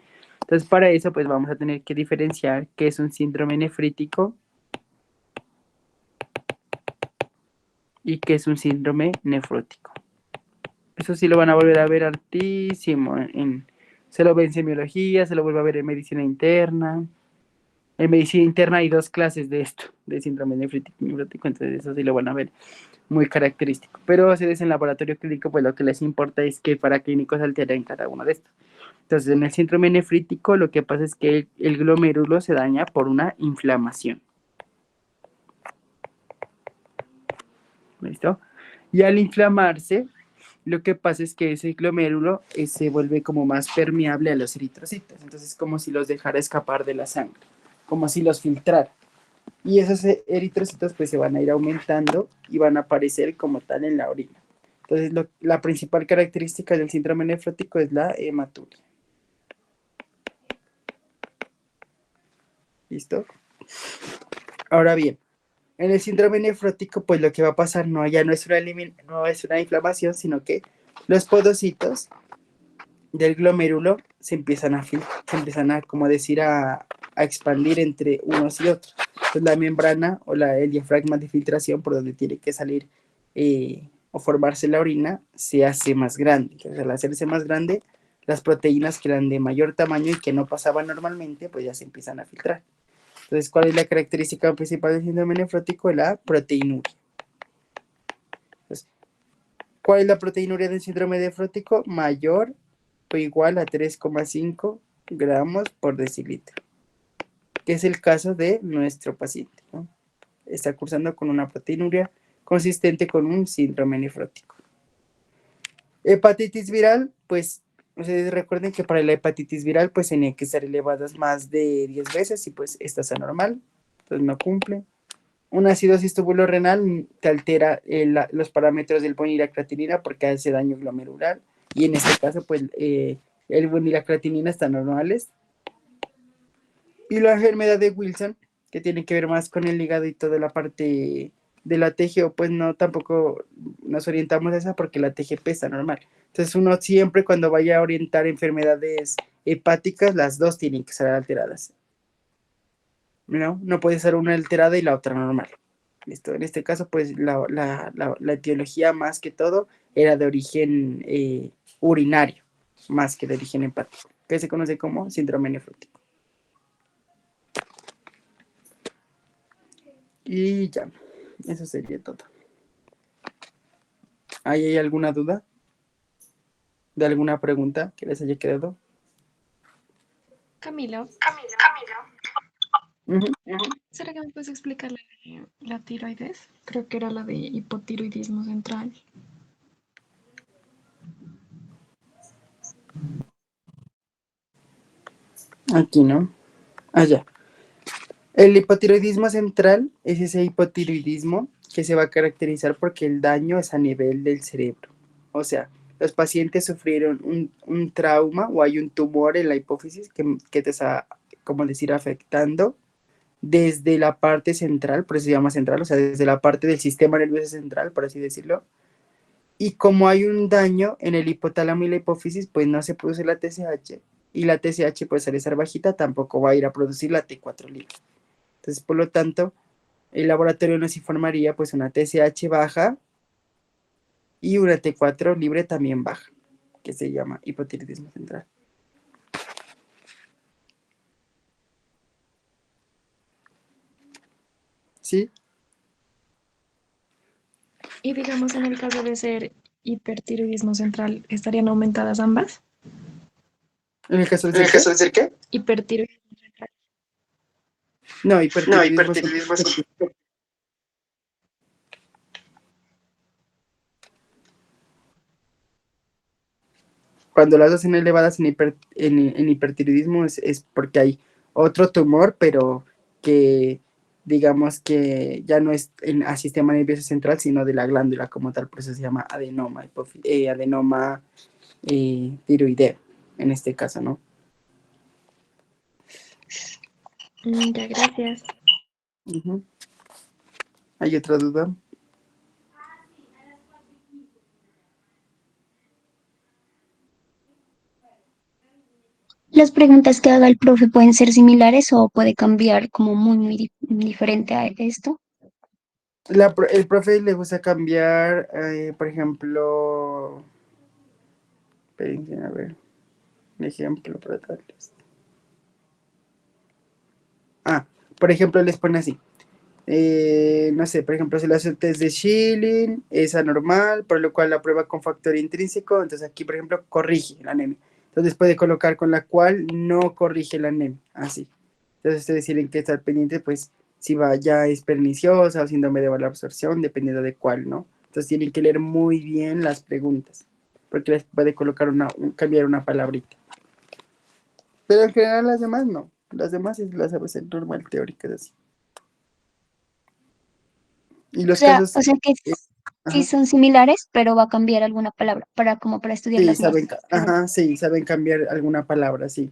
Entonces, para eso, pues vamos a tener que diferenciar qué es un síndrome nefrítico y qué es un síndrome nefrótico. Eso sí lo van a volver a ver hartísimo. Se lo ve en semiología, se lo vuelve a ver en medicina interna. En medicina interna hay 2 clases de esto, de síndrome nefrítico, entonces eso sí lo van a ver muy característico. Pero ustedes en laboratorio clínico, pues lo que les importa es que paraclínicos alteren cada uno de estos. Entonces, en el síndrome nefrítico, lo que pasa es que el glomérulo se daña por una inflamación. ¿Listo? Y al inflamarse, lo que pasa es que ese glomérulo se vuelve como más permeable a los eritrocitos. Entonces, es como si los dejara escapar de la sangre, como si los filtrara. Y esos eritrocitos pues se van a ir aumentando y van a aparecer como tal en la orina. Entonces, la principal característica del síndrome nefrótico es la hematuria. ¿Listo? Ahora bien, en el síndrome nefrótico, pues lo que va a pasar ya no es una inflamación, sino que los podocitos del glomérulo se empiezan a como decir, a expandir entre unos y otros. Entonces la membrana o el diafragma de filtración por donde tiene que salir o formarse la orina se hace más grande. Entonces al hacerse más grande, las proteínas que eran de mayor tamaño y que no pasaban normalmente, pues ya se empiezan a filtrar. Entonces, ¿cuál es la característica principal del síndrome nefrótico? La proteinuria. Entonces, ¿cuál es la proteinuria del síndrome nefrótico? Mayor o igual a 3,5 gramos por decilitro, que es el caso de nuestro paciente, ¿no? Está cursando con una proteinuria consistente con un síndrome nefrótico. Hepatitis viral, pues ustedes recuerden que para la hepatitis viral pues tenían que estar elevadas más de 10 veces y pues esta es anormal, entonces no cumple. Una acidosis tubulorenal te altera los parámetros del BUN y la creatinina porque hace daño glomerular y en este caso pues el BUN y la creatinina están normales. Y la enfermedad de Wilson, que tiene que ver más con el hígado y toda la parte de la TGO, pues no, tampoco nos orientamos a esa porque la TGP está normal. Entonces uno siempre cuando vaya a orientar enfermedades hepáticas, las dos tienen que estar alteradas. No puede ser una alterada y la otra normal. ¿Listo? En este caso, pues la etiología más que todo era de origen urinario, más que de origen hepático, que se conoce como síndrome nefrótico. Y ya, eso sería todo. ¿Hay alguna duda? ¿De alguna pregunta que les haya quedado? Camilo, Ujú. ¿será que me puedes explicar la tiroides? Creo que era la de hipotiroidismo central. Aquí, ¿no? Allá. El hipotiroidismo central es ese hipotiroidismo que se va a caracterizar porque el daño es a nivel del cerebro. O sea, los pacientes sufrieron un trauma o hay un tumor en la hipófisis que te está, como decir, afectando desde la parte central, por eso se llama central, o sea, desde la parte del sistema nervioso central, por así decirlo. Y como hay un daño en el hipotálamo y la hipófisis, pues no se produce la TSH. Y la TSH, pues al estar bajita, tampoco va a ir a producir la T4 libre. Entonces, por lo tanto, el laboratorio nos informaría pues una TSH baja Y una T4 libre también baja, que se llama hipotiroidismo central. ¿Sí? Y digamos, en el caso de ser hipertiroidismo central, ¿estarían aumentadas ambas? ¿En el caso de ¿En el ser qué? caso de ser qué? Hipertiroidismo central. No, No, hipertiroidismo hipertiroidismo es cuando las hacen elevadas en hipertiroidismo es porque hay otro tumor, pero que digamos que ya no es a sistema nervioso central, sino de la glándula como tal, por eso se llama adenoma, adenoma tiroideo, en este caso, ¿no? Ya, gracias. Ujú. ¿Hay otra duda? Las preguntas que haga el profe pueden ser similares o puede cambiar como diferente a esto. El profe le gusta cambiar, por ejemplo, espérense, a ver, un ejemplo para darles. Por ejemplo, les pone así. No sé, por ejemplo, si le hace el test de Schilling, es anormal, por lo cual la prueba con factor intrínseco, entonces aquí, por ejemplo, corrige la anemia. Entonces puede colocar con la cual no corrige la anemia, así. Entonces ustedes tienen que estar pendientes, pues, si va ya es perniciosa o síndrome de mala absorción, dependiendo de cuál, ¿no? Entonces tienen que leer muy bien las preguntas, porque les puede colocar cambiar una palabrita. Pero en general las demás no, las demás las sabe ser normal, teóricas, así. Y los casos... O sea que sí ajá. son similares, pero va a cambiar alguna palabra para Sí, estudiarlas saben, más. Mejor. sí, saben cambiar alguna palabra, sí.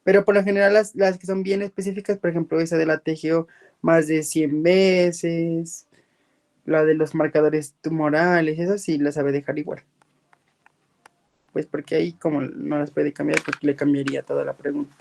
Pero por lo general las que son bien específicas, por ejemplo, esa de la TGO más de 100 veces, la de los marcadores tumorales, esa sí la sabe dejar igual. Pues porque ahí como no las puede cambiar, porque le cambiaría toda la pregunta.